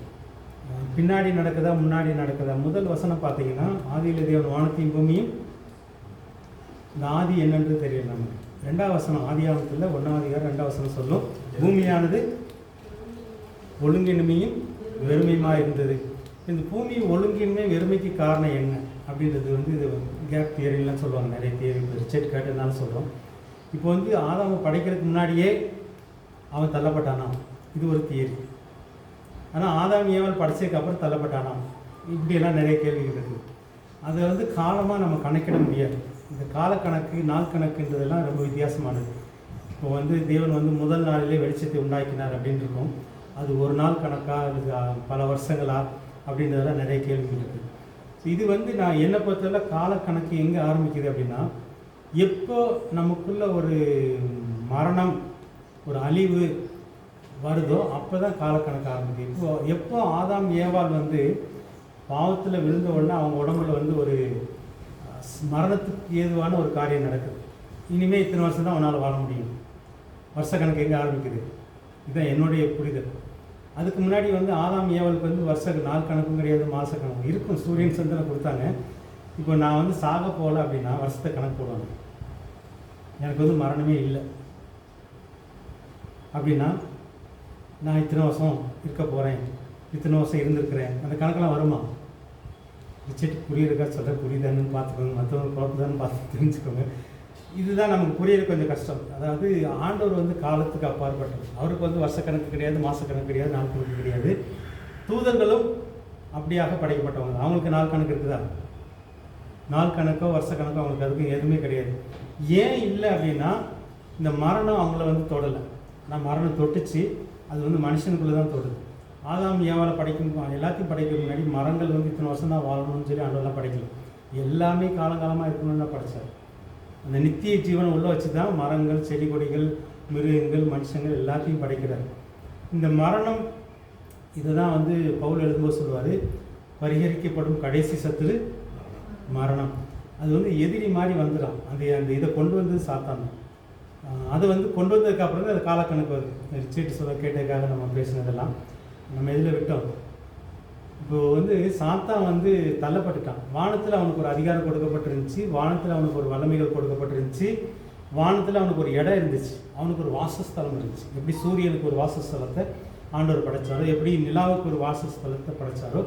பின்னாடி நடக்குதா முன்னாடி நடக்குதா? முதல் வசனம் பார்த்தீங்கன்னா, ஆதியிலே தேவன் வானத்தையும் பூமியும். இந்த ஆதி என்னன்றது தெரியல நமக்கு. 2ஆம் வசனம், ஆதியாகமத்தில் 1ஆம் அதிகாரம் 2ஆம் வசனம் சொல்லும், பூமியானது ஒழுங்கின்மையும் வெறுமையுமாக இருந்தது. இந்த பூமி ஒழுங்கின்மை வெறுமைக்கு காரணம் என்ன அப்படின்றது வந்து இது கேப் தியரிலாம் சொல்லுவாங்க. நிறைய தியரி ரிச்சர்ட் கேட்டதுனால சொல்கிறோம். இப்போ வந்து ஆதாமை படைக்கிறதுக்கு முன்னாடியே அவன் தள்ளப்பட்டானா, இது ஒரு தியரி. ஆனால் ஆதாம் ஏவாள் படைச்சதுக்கு அப்புறம் தள்ளப்பட்டானா, இப்படியெல்லாம் நிறைய கேள்விகள் இருக்குது. அதை வந்து காலமாக நம்ம கணக்கிட முடியாது. இந்த காலக்கணக்கு, நாள் கணக்குன்றதெல்லாம் ரொம்ப வித்தியாசமானது. இப்போ வந்து தேவன் வந்து முதல் நாளிலே வெளிச்சத்தை உண்டாக்கினார் அப்படின்னு இருக்கும். அது ஒரு நாள் கணக்கா, அது பல வருஷங்களா அப்படின்றதெல்லாம் நிறைய கேள்விகள் இருக்குது. இது வந்து நான் என்னை பொறுத்தவரை காலக்கணக்கு எங்கே ஆரம்பிக்குது அப்படின்னா, எப்போ நமக்குள்ள ஒரு மரணம், ஒரு அழிவு, வருதோ அப்போ தான் காலக்கணக்கு ஆரம்பிக்குது. எப்போ ஆதாம் ஏவாள் வந்து பாவத்தில் விழுந்த உடனே அவங்க உடம்புல வந்து ஒரு மரணத்துக்கு ஏதுவான ஒரு காரியம் நடக்குது. இனிமேல் இத்தனை வருஷம் தான் அவனால் வாழ முடியும். வருஷ கணக்கு எங்கே ஆரம்பிக்குது? இதுதான் என்னுடைய புரிதல். அதுக்கு முன்னாடி வந்து ஆதாம் ஏவாளுக்கு வந்து வருஷ நாள் கணக்கும் கிடையாது, மாத கணக்கு இருக்கும். சூரியன் சந்திரன் கொடுத்தாங்க. இப்போ நான் வந்து சாக போகல அப்படின்னா வருஷத்தை கணக்கு போடுவாங்க. எனக்கு வந்து மரணமே இல்லை அப்படின்னா நான் இத்தனை வருஷம் இருக்க போகிறேன், இத்தனை வருஷம் இருந்திருக்கிறேன், அந்த கணக்கெல்லாம் வருமா? வச்சுட்டு புரியுறக்கா சொல்கிற புரியுதான்னு பார்த்துக்கோங்க, மற்றவங்க குழப்பதான்னு பார்த்து தெரிஞ்சுக்கோங்க. இதுதான் நமக்கு புரியுறது கொஞ்சம் கஷ்டம். அதாவது ஆண்டவர் வந்து காலத்துக்கு அப்பாற்பட்டவர். அவருக்கு வந்து வருஷ கணக்கு கிடையாது, மாத கணக்கு கிடையாது, நாள் கணக்கு கிடையாது. தூதர்களும் அப்படியாக படைக்கப்பட்டவங்க. அவங்களுக்கு நாள் கணக்கு இருக்குதா? நாள் கணக்கோ வருஷ கணக்கோ அவங்களுக்கு அதுக்கும் எதுவுமே கிடையாது. ஏன் இல்லை அப்படின்னா இந்த மரணம் அவங்கள வந்து தொடலை. ஆனால் மரணம் தொட்டுச்சு, அது வந்து மனுஷனுக்குள்ளே தான் தொடுது. ஆதாம் ஏவாளை படைக்கும் எல்லாத்தையும் படைக்கிறதுக்கு முன்னாடி மரங்கள் வந்து இத்தனை வருஷம் தான் வாழணும்னு சொல்லி ஆண்டவெல்லாம் படைக்கல. எல்லாமே காலங்காலமாக இருக்கணும்னு தான் படைச்சார். அந்த நித்திய ஜீவனை உள்ளே வச்சு தான் மரங்கள், செடி கொடிகள், மிருகங்கள், மனுஷங்கள் எல்லாத்தையும் படைக்கிறார். இந்த மரணம் இதை தான் வந்து பவுல் எழுதும்போது சொல்லுவார், பரிகரிக்கப்படும் கடைசி சத்துரு மரணம். அது வந்து எதிரி மாதிரி வந்துடும். அந்த இதை கொண்டு வந்தது சாத்தான். அதை வந்து கொண்டு வந்ததுக்கப்புறம் தான் அது காலக்கணக்கு வருது. சீட்டு சொல்ல கேட்டதுக்காக நம்ம பேசினதெல்லாம் நம்ம இதில் விட்டோம். இப்போது வந்து சாத்தான் வந்து தள்ளப்பட்டுட்டான். வானத்தில் அவனுக்கு ஒரு அதிகாரம் கொடுக்கப்பட்டிருந்துச்சு, வானத்தில் அவனுக்கு ஒரு வல்லமைகள் கொடுக்கப்பட்டிருந்துச்சு, வானத்தில் அவனுக்கு ஒரு இடம் இருந்துச்சு, அவனுக்கு ஒரு வாசஸ்தலம் இருந்துச்சு. எப்படி சூரியனுக்கு ஒரு வாசஸ்தலத்தை ஆண்டவர் படைத்தாரோ, எப்படி நிலாவுக்கு ஒரு வாசஸ்தலத்தை படைத்தாரோ,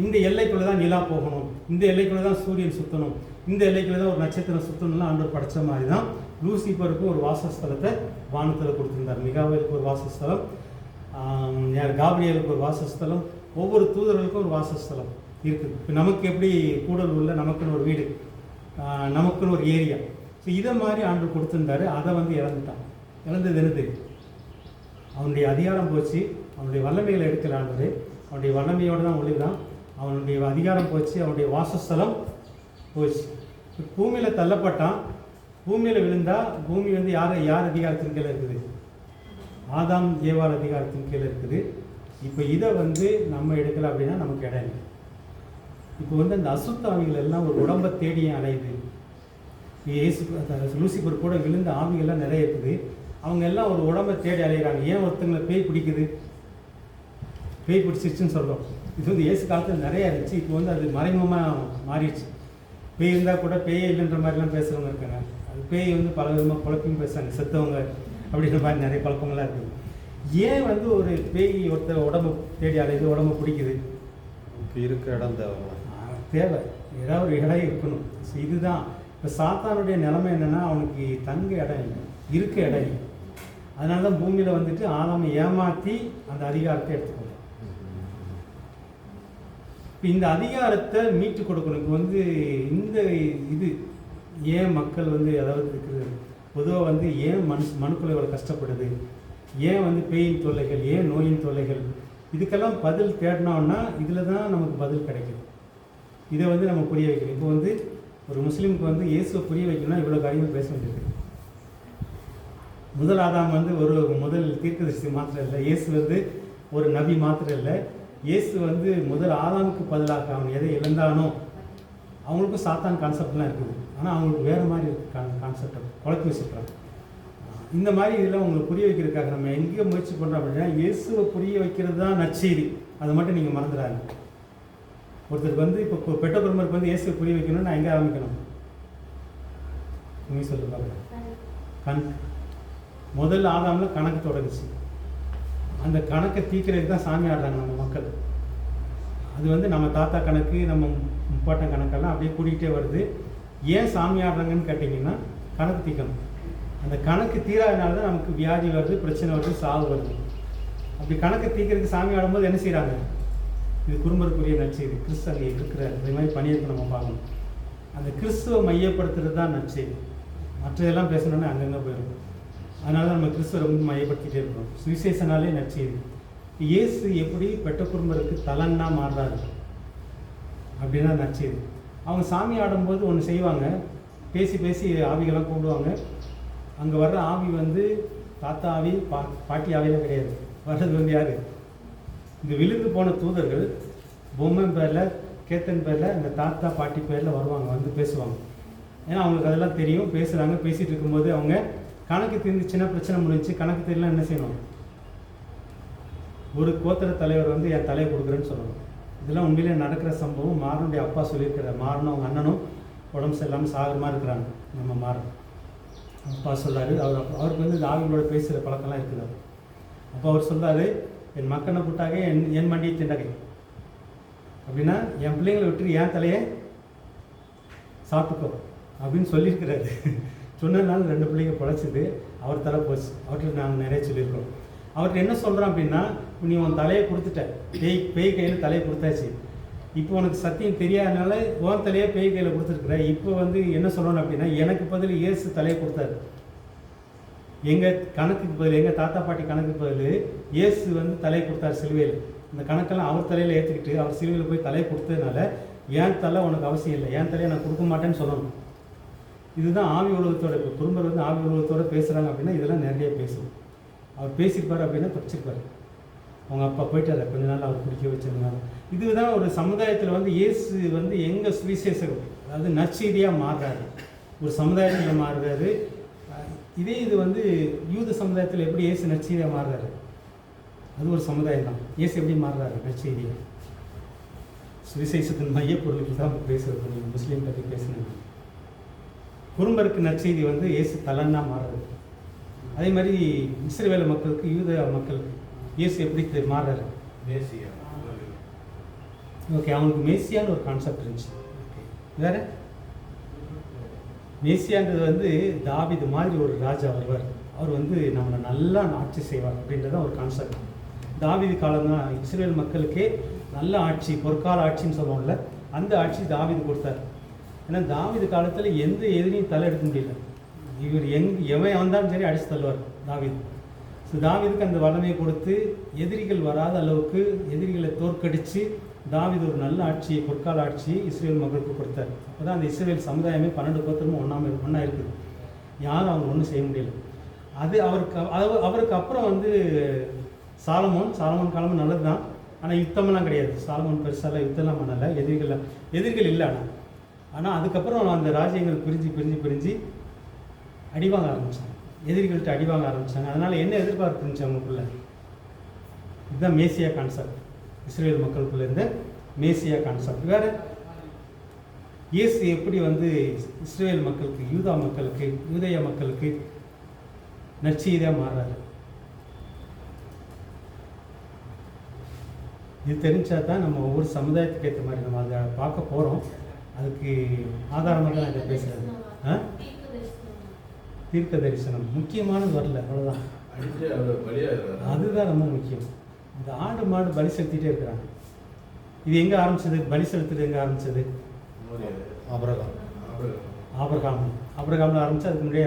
இந்த எல்லைக்குள்ளே தான் நிலா போகணும், இந்த எல்லைக்குள்ளே தான் சூரியன் சுற்றணும், இந்த எல்லைக்குள்ளே தான் ஒரு நட்சத்திரம் சுற்றணும்லாம் ஆண்டவர் படைத்த மாதிரி தான் லூசிபருக்கு ஒரு வாசஸ்தலத்தை வானத்தில் கொடுத்துருந்தார். மிகாவேலுக்கு ஒரு வாசஸ்தலம், காபிரியலுக்கு ஒரு வாசஸ்தலம், ஒவ்வொரு தூதர்களுக்கும் ஒரு வாசஸ்தலம் இருக்குது. இப்போ நமக்கு எப்படி கூடல் உள்ள நமக்குன்னு ஒரு வீடு, நமக்குன்னு ஒரு ஏரியா. ஸோ இதை மாதிரி ஆண்டவர் கொடுத்துருந்தாரு. அதை வந்து இழந்துட்டான். இழந்தது என்னது? அவனுடைய அதிகாரம் போச்சு, அவனுடைய வல்லமைகளை எடுக்கல ஆண்டவர். அவனுடைய வல்லமையோடு தான் ஒளிதான். அவனுடைய அதிகாரம் போச்சு, அவனுடைய வாசஸ்தலம் போச்சு. பூமியில் தள்ளப்பட்டான். பூமியில் விழுந்தால் பூமி வந்து யார் அதிகாரத்தின் கீழே இருக்குது? ஆதாம் ஏவாள் அதிகாரத்தின் கீழே இருக்குது. இப்போ இதை வந்து நம்ம எடுக்கலை அப்படின்னா நமக்கு இடம் இல்லை. இப்போ வந்து அந்த அசுத்தாவிகள் எல்லாம் ஒரு உடம்பை தேடியும் அலையுது. லூசிபர் கூட விழுந்த ஆவிகள்லாம் நிறைய இருக்குது. அவங்க எல்லாம் ஒரு உடம்பை தேடி அலைகிறாங்க. ஏன் ஒருத்தங்களை பேய் பிடிக்குது? பேய் பிடிச்சிருச்சுன்னு சொல்கிறோம். இது வந்து இயேசு காலத்தில் நிறையா இருந்துச்சு. இப்போ வந்து அது மறைமுகமாக மாறிடுச்சு. பேய் இருந்தால் கூட பேயே இல்லைன்ற மாதிரிலாம் பேசுகிறவங்க இருக்காங்க. அது பேய் வந்து பல விதமாக குழப்பம் பேசுகிறாங்க, செத்தவங்க அப்படின்ற மாதிரி நிறைய பழக்கங்கள்லாம் இருக்குது. ஏன் வந்து ஒரு பேய் ஒருத்தர் உடம்பு தேடி அலையுது, உடம்பு பிடிக்குது? இருக்க இடம் தேவை, ஏதாவது ஒரு இடம் இருக்கணும். ஸோ இதுதான் இப்போ சாத்தானுடைய நிலைமை என்னென்னா, அவனுக்கு தங்க இடம் இல்லை, இருக்க இடம் இல்லை. அதனால தான் பூமியில் வந்துட்டு ஆதாமை ஏமாற்றி அந்த அதிகாரத்தை எடுத்துக்கணும். இப்போ இந்த அதிகாரத்தை மீட்டு கொடுக்கணும். இப்போ வந்து இந்த இது ஏன் மக்கள் வந்து அதாவது இருக்குது பொதுவாக வந்து ஏன் மனுக்குள்ள இவ்வளோ கஷ்டப்படுது, ஏன் வந்து பேயின் தொல்லைகள், ஏன் நோயின் தொல்லைகள், இதுக்கெல்லாம் பதில் தேடினோன்னா இதில் தான் நமக்கு பதில் கிடைக்குது. இதை வந்து நம்ம புரிய வைக்கணும். இப்போ வந்து ஒரு முஸ்லீமுக்கு வந்து இயேசுவை புரிய வைக்கணும்னா இவ்வளோ காரியமாக பேச வேண்டியது. முதல் ஆதாம் வந்து ஒரு முதல் தீர்க்கதரிசி மாத்திரம் இல்லை, இயேசு வந்து ஒரு நபி மாத்திரம் இல்லை. இயேசு வந்து முதல் ஆதாமுக்கு பதிலாக அவன் எதை இழந்தானோ அவங்களுக்கும் சாத்தான் கான்செப்ட்லாம் இருக்குது. ஆனால் அவங்களுக்கு வேறு மாதிரி இருக்குது கான்செப்டை குழப்பி வச்சுருக்காங்க. இந்த மாதிரி இதெல்லாம் உங்களுக்கு புரிய வைக்கிறதுக்காக நம்ம எங்கே முயற்சி பண்ணுறோம் அப்படின்னா, இயேசுவை புரிய வைக்கிறது தான் நற்செய்தி. அதை மட்டும் நீங்கள் மறந்துடாங்க. ஒருத்தருக்கு வந்து இப்போ பெட்ட குடும்பருக்கு வந்து இயேசுவை புரிய வைக்கணும்னு நான் எங்கே ஆரம்பிக்கணும்? நீ சொல்லு பார்க்குறேன். முதல் ஆதாமில் கணக்கு தொடங்குச்சு. அந்த கணக்கை தீர்க்கிறதுக்கு தான் சாமி ஆடுறாங்க நம்ம மக்கள். அது வந்து நம்ம தாத்தா கணக்கு, நம்ம முப்பாட்டம் கணக்கெல்லாம் அப்படியே கூட்டிகிட்டே வருது. ஏன் சாமி ஆடுறாங்கன்னு கேட்டிங்கன்னா, கணக்கு தீர்க்கணும். அந்த கணக்கு தீராதனால தான் நமக்கு வியாதி வருது, பிரச்சனை வருது, சாவு வருது. அப்படி கணக்கு தீர்க்கிறதுக்கு சாமி ஆடும்போது என்ன செய்கிறாங்க? இது குடும்பத்துக்குரிய நற்செய்தி. கிறிஸ்து அங்கே இருக்கிற இந்த மாதிரி பணியை நம்ம பார்க்கணும். அந்த கிறிஸ்துவை மையப்படுத்துறது தான் நற்செய்தி. மற்றதெல்லாம் பேசணுன்னா அங்கங்கே போயிடும். அதனால தான் நம்ம கிறிஸ்துவை ரொம்ப மையப்படுத்திகிட்டே இருக்கிறோம். சுவிசேஷனாலே நற்செய்தி. இயேசு எப்படி பெட்ட குடும்பருக்கு தலன்னா மாறுறாரு அப்படின்னா நற்செய்தி. அவங்க சாமி ஆடும்போது ஒன்று செய்வாங்க, பேசி பேசி ஆவிகள்லாம் கூப்பிடுவாங்க. அங்கே வர்ற ஆவி வந்து தாத்தா ஆவி, பாட்டி ஆவியெல்லாம் கிடையாது. வர்றது வந்து யார்? இந்த விழுந்து போன தூதர்கள் பொம்மன் பேரில், கேத்தன் பேரில், இந்த தாத்தா பாட்டி பேரில் வருவாங்க, வந்து பேசுவாங்க. ஏன்னா அவங்களுக்கு அதெல்லாம் தெரியும். பேசுகிறாங்க. பேசிகிட்டு இருக்கும்போது அவங்க கணக்கு தெரிஞ்சு சின்ன பிரச்சனை முடிஞ்சு, கணக்கு தெரியலாம் என்ன செய்யணும்? ஒரு கோத்திர தலைவர் வந்து என் தலையை கொடுக்குறேன்னு சொல்லணும். இதெல்லாம் உண்மையிலே நடக்கிற சம்பவம். மாறனுடைய அப்பா சொல்லியிருக்கிறார். மாறனும் அவங்க அண்ணனும் உடம்பு சரியில்லாமல் சாகரமாக இருக்கிறாங்க. நம்ம மாறன் அப்பா சொல்கிறாரு, அவருக்கு வந்து இந்த ஆவிகளோட பேசுகிற பழக்கம்லாம் இருக்குது. அப்போ அவர் சொல்கிறாரு, என் மக்கனை கூட்டாக என் மண்டியை திண்டகை. அப்படின்னா என் பிள்ளைங்களை விட்டு என் தலையை சாப்பிட்டுக்கோ அப்படின்னு சொல்லியிருக்கிறாரு. சொன்னதுனால 2 பிள்ளைங்க பொழைச்சிது. அவர் தலை போச்சு. அவர்கிட்ட நாங்கள் நிறைய சொல்லியிருக்கோம். அவர்கிட்ட என்ன சொல்கிறோம் அப்படின்னா, நீ உன் தலையை கொடுத்துட்ட, பேய் கையில் தலையை கொடுத்தாச்சு. இப்போ உனக்கு சத்தியம் தெரியாதனால உன் தலையை பேய் கையில் கொடுத்துருக்குற. இப்போ வந்து என்ன சொல்லணும் அப்படின்னா, எனக்கு பதில் இயேசு தலையை கொடுத்தாரு. எங்கள் கணக்குக்கு பதில், எங்கள் தாத்தா பாட்டி கணக்குக்கு பதில் இயேசு வந்து தலையை கொடுத்தார் சிலுவையில். இந்த கணக்கெல்லாம் அவர் தலையில் ஏற்றுக்கிட்டு அவர் சிலுவையில் போய் தலையை கொடுத்ததுனால என் தலை உனக்கு அவசியம் இல்லை, என் தலையை நான் கொடுக்க மாட்டேன்னு சொல்லணும். இதுதான் ஆவி உலகத்தோட. இப்போ குடும்பம் வந்து ஆவி உலகத்தோடு பேசுகிறாங்க அப்படின்னா இதெல்லாம் நிறைய பேசும். அவர் பேசியிருப்பார் அப்படின்னா தப்பிச்சிருப்பார். அவங்க அப்பா போயிட்டார் கொஞ்ச நாள் அவர் குடிக்க வச்சிருந்தாங்க. இதுதான் ஒரு சமுதாயத்தில் வந்து இயேசு வந்து எங்கள் சுவிசேஷகம், அதாவது நற்செய்தியாக மாறுறாரு, ஒரு சமுதாயத்தில் மாறுறாரு. இது வந்து யூத சமுதாயத்தில் எப்படி இயேசு நற்செய்தியாக மாறுறாரு, அது ஒரு சமுதாயம் தான். இயேசு எப்படி மாறுறாரு நற்செய்தியாக? சுவிசேஷத்தின் மையப்பொருளுக்கு தான் பேசுறது. நீங்கள் முஸ்லீம் பற்றி பேசுனீங்க. குறும்பருக்கு நற்செய்தி வந்து இயேசு தலன்னா மாறுறது. அதே மாதிரி இஸ்ரவேல் மக்களுக்கு, யூத மக்களுக்கு இயேசு எப்படி மாறுறாரு? மேசியா. ஓகே, அவங்களுக்கு மேசியான்னு ஒரு கான்செப்ட் இருந்துச்சு. வேற மேசியான்றது வந்து தாவீது மாதிரி ஒரு ராஜா வருவார். அவர் வந்து நம்மளை நல்லா ஆட்சி செய்வார் அப்படின்றத ஒரு கான்செப்ட். தாவீது காலம் தான் இஸ்ரேல் மக்களுக்கே நல்ல ஆட்சி, பொற்கால ஆட்சின்னு சொல்லுவோம்ல, அந்த ஆட்சி தாவீது கொடுத்தார். ஏன்னா தாவீது காலத்தில் எந்த எதிரியும் தலை எடுக்க முடியல. இவர் எவன் வந்தாலும் சரி அடித்து தள்ளுவார் தாவீது. ஸோ தாவீதுக்கு அந்த வல்லமையை கொடுத்து எதிரிகள் வராத அளவுக்கு எதிரிகளை தோற்கடித்து தாவீது ஒரு நல்ல ஆட்சியை, பொற்கால ஆட்சியை இஸ்ரேல் மக்களுக்கு கொடுத்தார். அப்போ தான் அந்த இஸ்ரேல் சமுதாயமே 12 கோத்திரமும் ஒன்றா இருக்குது. யாரும் அவங்க ஒன்றும் செய்ய முடியல. அது அவருக்கு அப்புறம் வந்து சாலமோன் காலமும் நல்லது தான். ஆனால் யுத்தமெல்லாம் கிடையாது. சாலமோன் பெருசாலாம் யுத்தம்லாம் பண்ணலை. எதிரிகள் இல்லை. ஆனால் அதுக்கப்புறம் அந்த ராஜ்யங்கள் பிரிஞ்சு அடிவாங்க ஆரம்பித்தாங்க. எதிரிகள்கிட்ட அடிவாங்க ஆரம்பித்தாங்க. அதனால் என்ன எதிர்பார்ப்பு இருந்துச்சு அவங்களுக்குள்ள? இதுதான் மேசியா கான்செப்ட். இஸ்ரேல் மக்களுக்குள்ள இருந்த மேசியா கான்செப்ட். வேறு இயேசு எப்படி வந்து இஸ்ரேல் மக்களுக்கு, யூதேய மக்களுக்கு நற்செய்தியாக மாறுறாரு? இது தெரிஞ்சால் தான் நம்ம ஒவ்வொரு சமுதாயத்துக்கு ஏற்ற மாதிரி நம்ம அதை பார்க்க போகிறோம். அதுக்கு ஆதாரமாக தான் இதை பேசுகிறது. தீர்க்க தரிசனம் முக்கியமானது வரல, அவ்வளோதான். அதுதான் ரொம்ப முக்கியம். இந்த ஆடு மாடு பலி செலுத்திட்டே இருக்கிறாங்க. இது எங்கே ஆரம்பிச்சது? பலி செலுத்துறது எங்கே ஆரம்பிச்சது? ஆபிரகாமில் ஆரம்பிச்சு அதுக்கு முன்னாடியே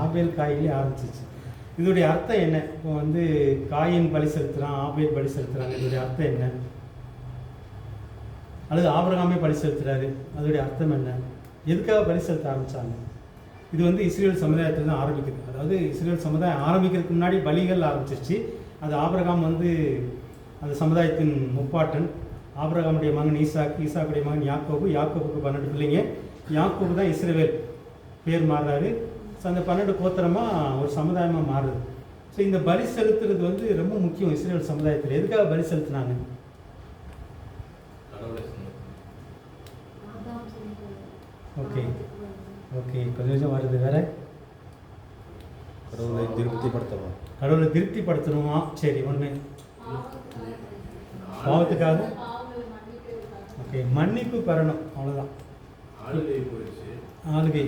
ஆபேல் காயிலே ஆரம்பிச்சிச்சு. இதோடைய அர்த்தம் என்ன? இப்போ வந்து காயின் பலி செலுத்துகிறான், ஆபேல் பலி செலுத்துகிறாங்க. இதோடைய அர்த்தம் என்ன? அல்லது ஆபிரகாமே பலி செலுத்துறாரு, அதோடைய அர்த்தம் என்ன? எதுக்காக பலி செலுத்த ஆரம்பித்தாங்க? இது வந்து இஸ்ரேல் சமுதாயத்தில் தான் ஆரம்பிக்குது. அதாவது இஸ்ரேல் சமுதாயம் ஆரம்பிக்கிறதுக்கு முன்னாடி பலிகள் ஆரம்பிச்சிருச்சு. அது ஆபிரகாம் வந்து அந்த சமுதாயத்தின் முப்பாட்டன். ஆபிரகாமுடைய மகன் ஈசாக்குடைய மகன் யாக்கோபுக்கு 12 பிள்ளைங்க. யாக்கோபு தான் இஸ்ரவேல் பேர் மாறுறாரு. ஸோ அந்த 12 கோத்திரமாக ஒரு சமுதாயமாக மாறுது. ஸோ இந்த பலி செலுத்துறது வந்து ரொம்ப முக்கியம் இஸ்ரேல் சமுதாயத்தில். எதுக்காக பலி செலுத்தினாங்க? ஓகே கொஞ்சம் வருது. வேற கடவுளை திருப்திப்படுத்தணுமா? சரி, ஒன்று பாவத்துக்காக ஓகே மன்னிப்பு பெறணும், அவ்வளோதான். ஆளுகை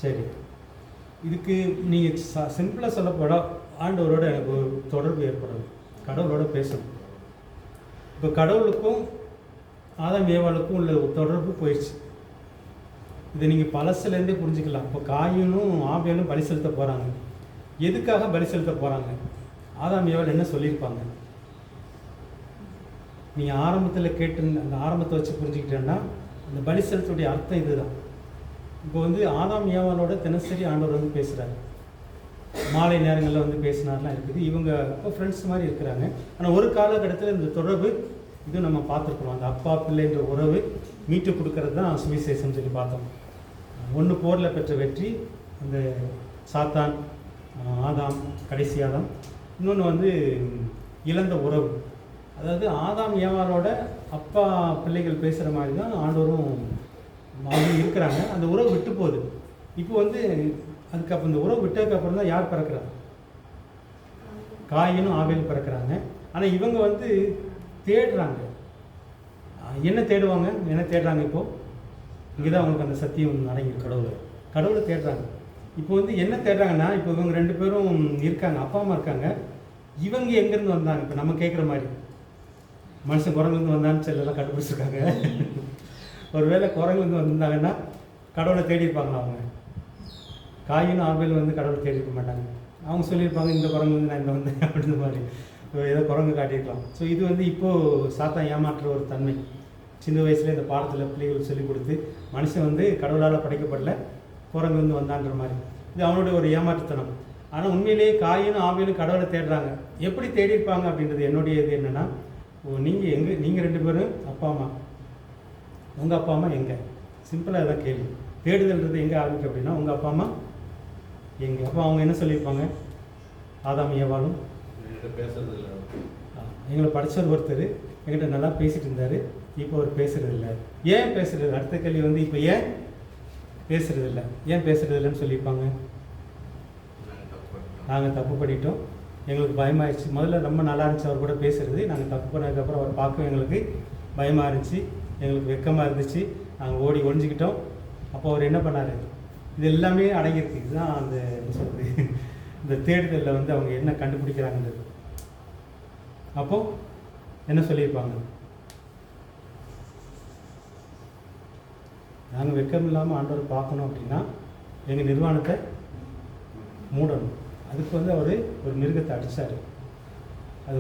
சரி. இதுக்கு நீங்கள் சிம்பிளாக சொல்லப்போட ஆண்டவரோட எனக்கு ஒரு தொடர்பு ஏற்படணும், கடவுளோட பேசணும். இப்போ கடவுளுக்கும் ஆதாம் ஏவாளுக்கும் உள்ள தொடர்பு போயிடுச்சு. இதை நீங்கள் பழசுலேருந்தே புரிஞ்சுக்கலாம். இப்போ காயினும் ஆபேலும் பலி செலுத்த போகிறாங்க. எதுக்காக பலி செலுத்த போகிறாங்க? ஆதாம் ஏவாள் என்ன சொல்லியிருப்பாங்க? நீங்கள் ஆரம்பத்தில் கேட்டு அந்த ஆரம்பத்தை வச்சு புரிஞ்சுக்கிட்டேன்னா அந்த பலி செலுத்துடைய அர்த்தம் இதுதான். இப்போ வந்து ஆதாம் ஏவாளோட தினசரி ஆண்டவர் வந்து பேசுகிறாரு. மாலை நேரங்களில் வந்து பேசினார்லாம் இருக்குது. இவங்க இப்போ ஃப்ரெண்ட்ஸ் மாதிரி இருக்கிறாங்க. ஆனால் ஒரு காலகட்டத்தில் இந்த தொடர்பு இது நம்ம பார்த்துருக்குறோம். அந்த அப்பா பிள்ளைன்ற உறவு மீட்டு கொடுக்கறது தான் சுவிசேஷம் சொல்லி பார்த்தோம். ஒன்று போரில் பெற்ற வெற்றி, அந்த சாத்தான், ஆதாம், கடைசி ஆதாம். இன்னொன்று வந்து இழந்த உறவு. அதாவது ஆதாம் ஏவாளோட அப்பா பிள்ளைகள் பேசுகிற மாதிரி தான் ஆண்டவரும் அவங்க இருக்கிறாங்க. அந்த உறவு விட்டு போகுது. இப்போ வந்து அதுக்கப்புறம் இந்த உறவு விட்டதுக்கப்புறம் தான் யார் பிறக்கிறாங்க? காயினும் ஆபேல் பிறக்கிறாங்க. ஆனால் இவங்க வந்து தேடுறாங்க. என்ன தேடுவாங்க? என்ன தேடுறாங்க? இப்போது இங்கே தான் அவங்களுக்கு அந்த சத்தியம் அடங்கி கடவுளை தேடுறாங்க. இப்போ வந்து என்ன தேடுறாங்கன்னா, இப்போ இவங்க 2 பேரும் இருக்காங்க, அப்பா அம்மா இருக்காங்க. இவங்க எங்கேருந்து வந்தாங்க? இப்போ நம்ம கேட்குற மாதிரி மனுஷன் குரங்குலேருந்து வந்தான்னு செல்லாம் கண்டுபிடிச்சிருக்காங்க. ஒருவேளை குரங்குலேருந்து வந்திருந்தாங்கன்னா கடவுளை தேடி இருப்பாங்களா? அவங்க காயினும் ஆபேல் வந்து கடவுளை தேடி இருக்க மாட்டாங்க. அவங்க சொல்லியிருப்பாங்க, இந்த குரங்குலேருந்து நான் இங்கே வந்தேன் அப்படின்ற மாதிரி ஏதோ குரங்கு காட்டியிருக்கலாம். ஸோ இது வந்து இப்போது சாத்தான் ஏமாற்ற ஒரு தன்மை. சின்ன வயசில் இந்த பாடத்தில் பிள்ளைகள் சொல்லிக் கொடுத்து மனுஷன் வந்து கடவுளால் படைக்கப்படல, குரங்கு வந்து வந்தான்ற மாதிரி. இது அவனுடைய ஒரு ஏமாற்றுத்தனம். ஆனால் உண்மையிலேயே காயினும் ஆபேலும் கடவுளை தேடுறாங்க. எப்படி தேடியிருப்பாங்க அப்படின்றது என்னுடைய இது என்னென்னா, நீங்கள் 2 பேரும் அப்பா அம்மா, உங்கள் அப்பா அம்மா எங்கே? சிம்பிளாக இதான் கேள்வி. தேடுதல்ன்றது எங்கே ஆரம்பிக்கும் அப்படின்னா, உங்கள் அப்பா அம்மா எங்கே? அப்போ அவங்க என்ன சொல்லியிருப்பாங்க? ஆதாம் ஏவாளும் பேசுறது இல்லை. எங்களை படித்தவர் ஒருத்தர் எங்கிட்ட நல்லா பேசிகிட்டு இருந்தார், இப்போ அவர் பேசுகிறது இல்லை. ஏன் பேசுகிறது? அடுத்த கேள்வி வந்து இப்போ ஏன் பேசுகிறது இல்லை? ஏன் பேசுகிறது இல்லைன்னு சொல்லியிருப்பாங்க. நாங்கள் தப்பு பண்ணிட்டோம், எங்களுக்கு பயமாகிடுச்சு. முதல்ல ரொம்ப நல்லா இருந்துச்சு அவர் கூட பேசுகிறது. நாங்கள் தப்பு பண்ணதுக்கப்புறம் அவர் பார்க்க எங்களுக்கு பயமாக இருந்துச்சு, எங்களுக்கு வெக்கமாக இருந்துச்சு, நாங்கள் ஓடி ஒழிஞ்சிக்கிட்டோம். அப்போ அவர் என்ன பண்ணார்? இது எல்லாமே அடங்கியிருக்கு. இதுதான் அந்த என்ன சொல்கிறது, இந்த தேடுதலில் வந்து அவங்க என்ன கண்டுபிடிக்கிறாங்கன்றது. அப்போது என்ன சொல்லியிருப்பாங்க? நாங்கள் வெக்கம் இல்லாமல் ஆண்டவர் பார்க்கணும் அப்படின்னா எங்கள் நிர்வாணத்தை மூடணும். அதுக்கு வந்து அவர் ஒரு மிருகத்தை அடித்தார். அது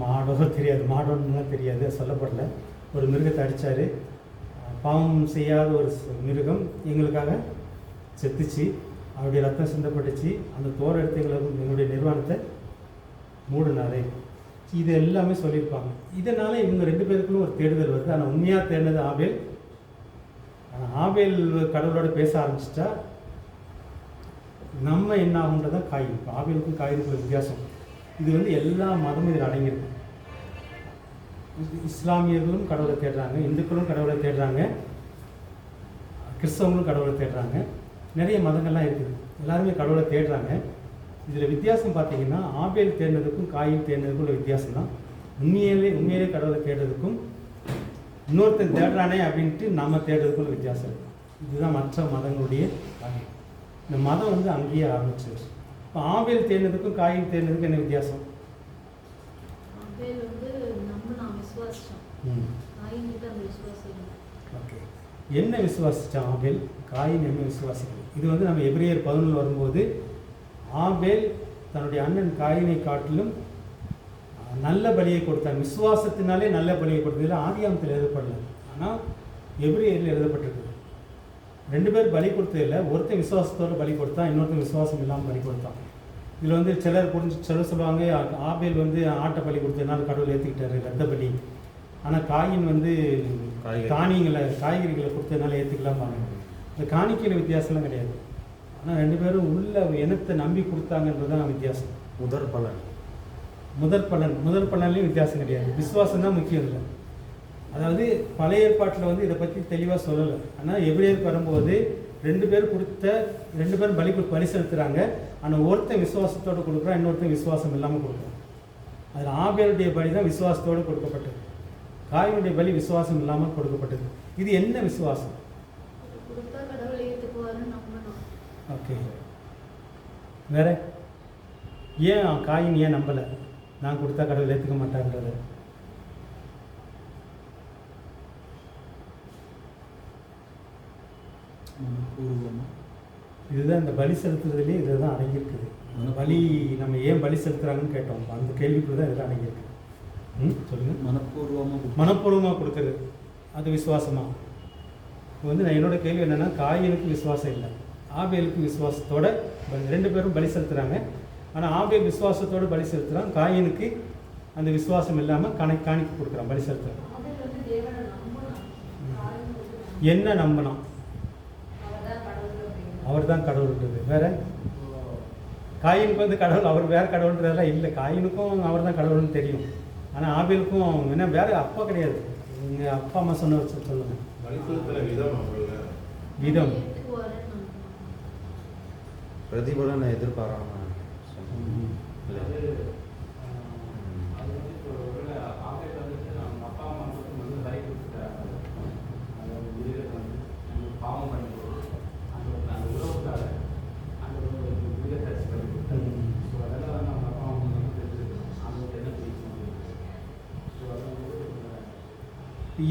மாடோ தெரியாது, மாடோன்னுலாம் தெரியாது, சொல்லப்படல. ஒரு மிருகத்தை அடித்தார். பாவம் செய்யாத ஒரு மிருகம் எங்களுக்காக செத்துச்சு, அவருடைய ரத்தம் சிந்தப்பட்டுச்சு. அந்த தோர எடுத்து எங்களுடைய நிர்வாணத்தை மூடினாரே. இது எல்லாமே சொல்லியிருப்பாங்க. இதனால் இவங்க 2 பேருக்குள்ள ஒரு தேடுதல் வருது. ஆனால் உண்மையாக தேடினது ஆபேல். ஆனால் ஆபேல் கடவுளோட பேச ஆரம்பிச்சிட்டா நம்ம என்ன ஆகுன்றதான் காயின். இப்போ ஆபேலுக்கும் காயினுக்குள்ள வித்தியாசம். இது வந்து எல்லா மதமும் இதில் அடங்கியிருக்கு. இஸ்லாமியர்களும் கடவுளை தேடுறாங்க, இந்துக்களும் கடவுளை தேடுறாங்க, கிறிஸ்தவங்களும் கடவுளை தேடுறாங்க. நிறைய மதங்கள்லாம் இருக்குது, எல்லாருமே கடவுளை தேடுறாங்க. இதில் வித்தியாசம் பார்த்தீங்கன்னா, ஆபேல் தேடினதுக்கும் காயின் தேடினதுக்கும் உள்ள வித்தியாசம் தான். உண்மையிலே கடவுளை தேடுறதுக்கும் இன்னொருத்தன் தேடுறானே அப்படின்ட்டு நம்ம தேடுறதுக்குள்ள வித்தியாசம் இருக்குது. இதுதான் மற்ற மதங்களுடைய காரியம். இந்த மதம் வந்து அங்கேயே ஆரம்பிச்சிருச்சு. இப்போ ஆபேல் தேடினதுக்கும் காயின் தேடினதுக்கும் என்ன வித்தியாசம்? ஓகே, என்ன விசுவாசித்தான் ஆபேல்? காயின் என்ன விசுவாசிக்கல? இது வந்து நம்ம எபிரேயர் 11 வரும்போது ஆபேல் தன்னுடைய அண்ணன் காயினை காட்டிலும் நல்ல பலியை கொடுத்தான். விசுவாசத்தினாலே நல்ல பலியை கொடுத்ததில் ஆதியாகமத்தில் எழுதப்படல, ஆனால் எபிரேயரில் எழுதப்பட்டிருக்கு. 2 பேர் பலி கொடுத்ததில்லை. ஒருத்தன் விசுவாசத்தோடு பலி கொடுத்தான், இன்னொருத்தன் விசுவாசம் இல்லாமல் பலி கொடுத்தான். இதில் வந்து சிலர் சொல்லுவாங்க, ஆபேல் வந்து ஆட்டை பலி கொடுத்ததுனால கடவுள் ஏற்றுக்கிட்டாரு, ரத்த பலி. ஆனால் காயின் வந்து காய்கறிகளை கொடுத்ததுனால ஏற்றுக்கலாம்பாங்க. இந்த காணிக்கையில் வித்தியாசம்லாம் கிடையாது. ஆனால் 2 பேரும் உள்ள இனத்தை நம்பி கொடுத்தாங்கன்றது தான் வித்தியாசம். முதற் பலன்லேயும் வித்தியாசம் கிடையாது. விசுவாசம் தான் முக்கியம் இல்லை. அதாவது பழைய ஏற்பாட்டில் வந்து இதை பற்றி தெளிவாக சொல்லலை. ஆனால் எபிரேயருக்கு வரும்போது 2 பேரும் பலி செலுத்துகிறாங்க. ஆனால் ஒருத்தன் விசுவாசத்தோடு கொடுக்குறான், இன்னொருத்தன் விசுவாசம் இல்லாமல் கொடுக்குறான். அதில் ஆபேலுடைய பலி தான் விசுவாசத்தோடு கொடுக்கப்பட்டது, காயினுடைய பலி விசுவாசம் இல்லாமல் கொடுக்கப்பட்டது. இது என்ன விசுவாசம்? ஓகே, வேற ஏன் காயின் ஏன் நம்பலை? நான் கொடுத்தா கடவுள் ஏற்றுக்க மாட்டாங்கிறத. இதுதான் இந்த பலி செலுத்துறதுலேயே இதுதான் அடங்கியிருக்குது. பலி நம்ம ஏன் பலி செலுத்துறாங்கன்னு கேட்டோம். அந்த கேள்விக்குள்ள தான் இதெல்லாம் அடங்கியிருக்கு. சொல்லுங்கள். மனப்பூர்வமாக கொடுக்குறது அது விசுவாசமா? இப்போ வந்து நான் என்னோட கேள்வி என்னென்னா, காயினுக்கு விசுவாசம் இல்லை, ஆபேலுக்கு விசுவாசத்தோட ரெண்டு பேரும் பலி செலுத்துகிறாங்க. ஆனால் ஆபேல் விசுவாசத்தோடு பலி செலுத்துகிறான், காயினுக்கு அந்த விசுவாசம் இல்லாமல் காணிக்க கொடுக்குறான், பலி செலுத்துறான். என்ன நம்பினான்? அவர் தான் கடவுள்ன்றது வேற. காயினுக்கு வந்து கடவுள் அவர் வேறு கடவுள்ன்றதெல்லாம் இல்லை, காயினுக்கும் அவர் தான் கடவுள்னு தெரியும். ஆனால் ஆபேலுக்கும் என்ன வேற அப்பா கிடையாது. எங்கள் அப்பா அம்மா சொன்ன வச்சு சொல்லுங்கள். விதம் பிரதிபலனை எதிர்பாராம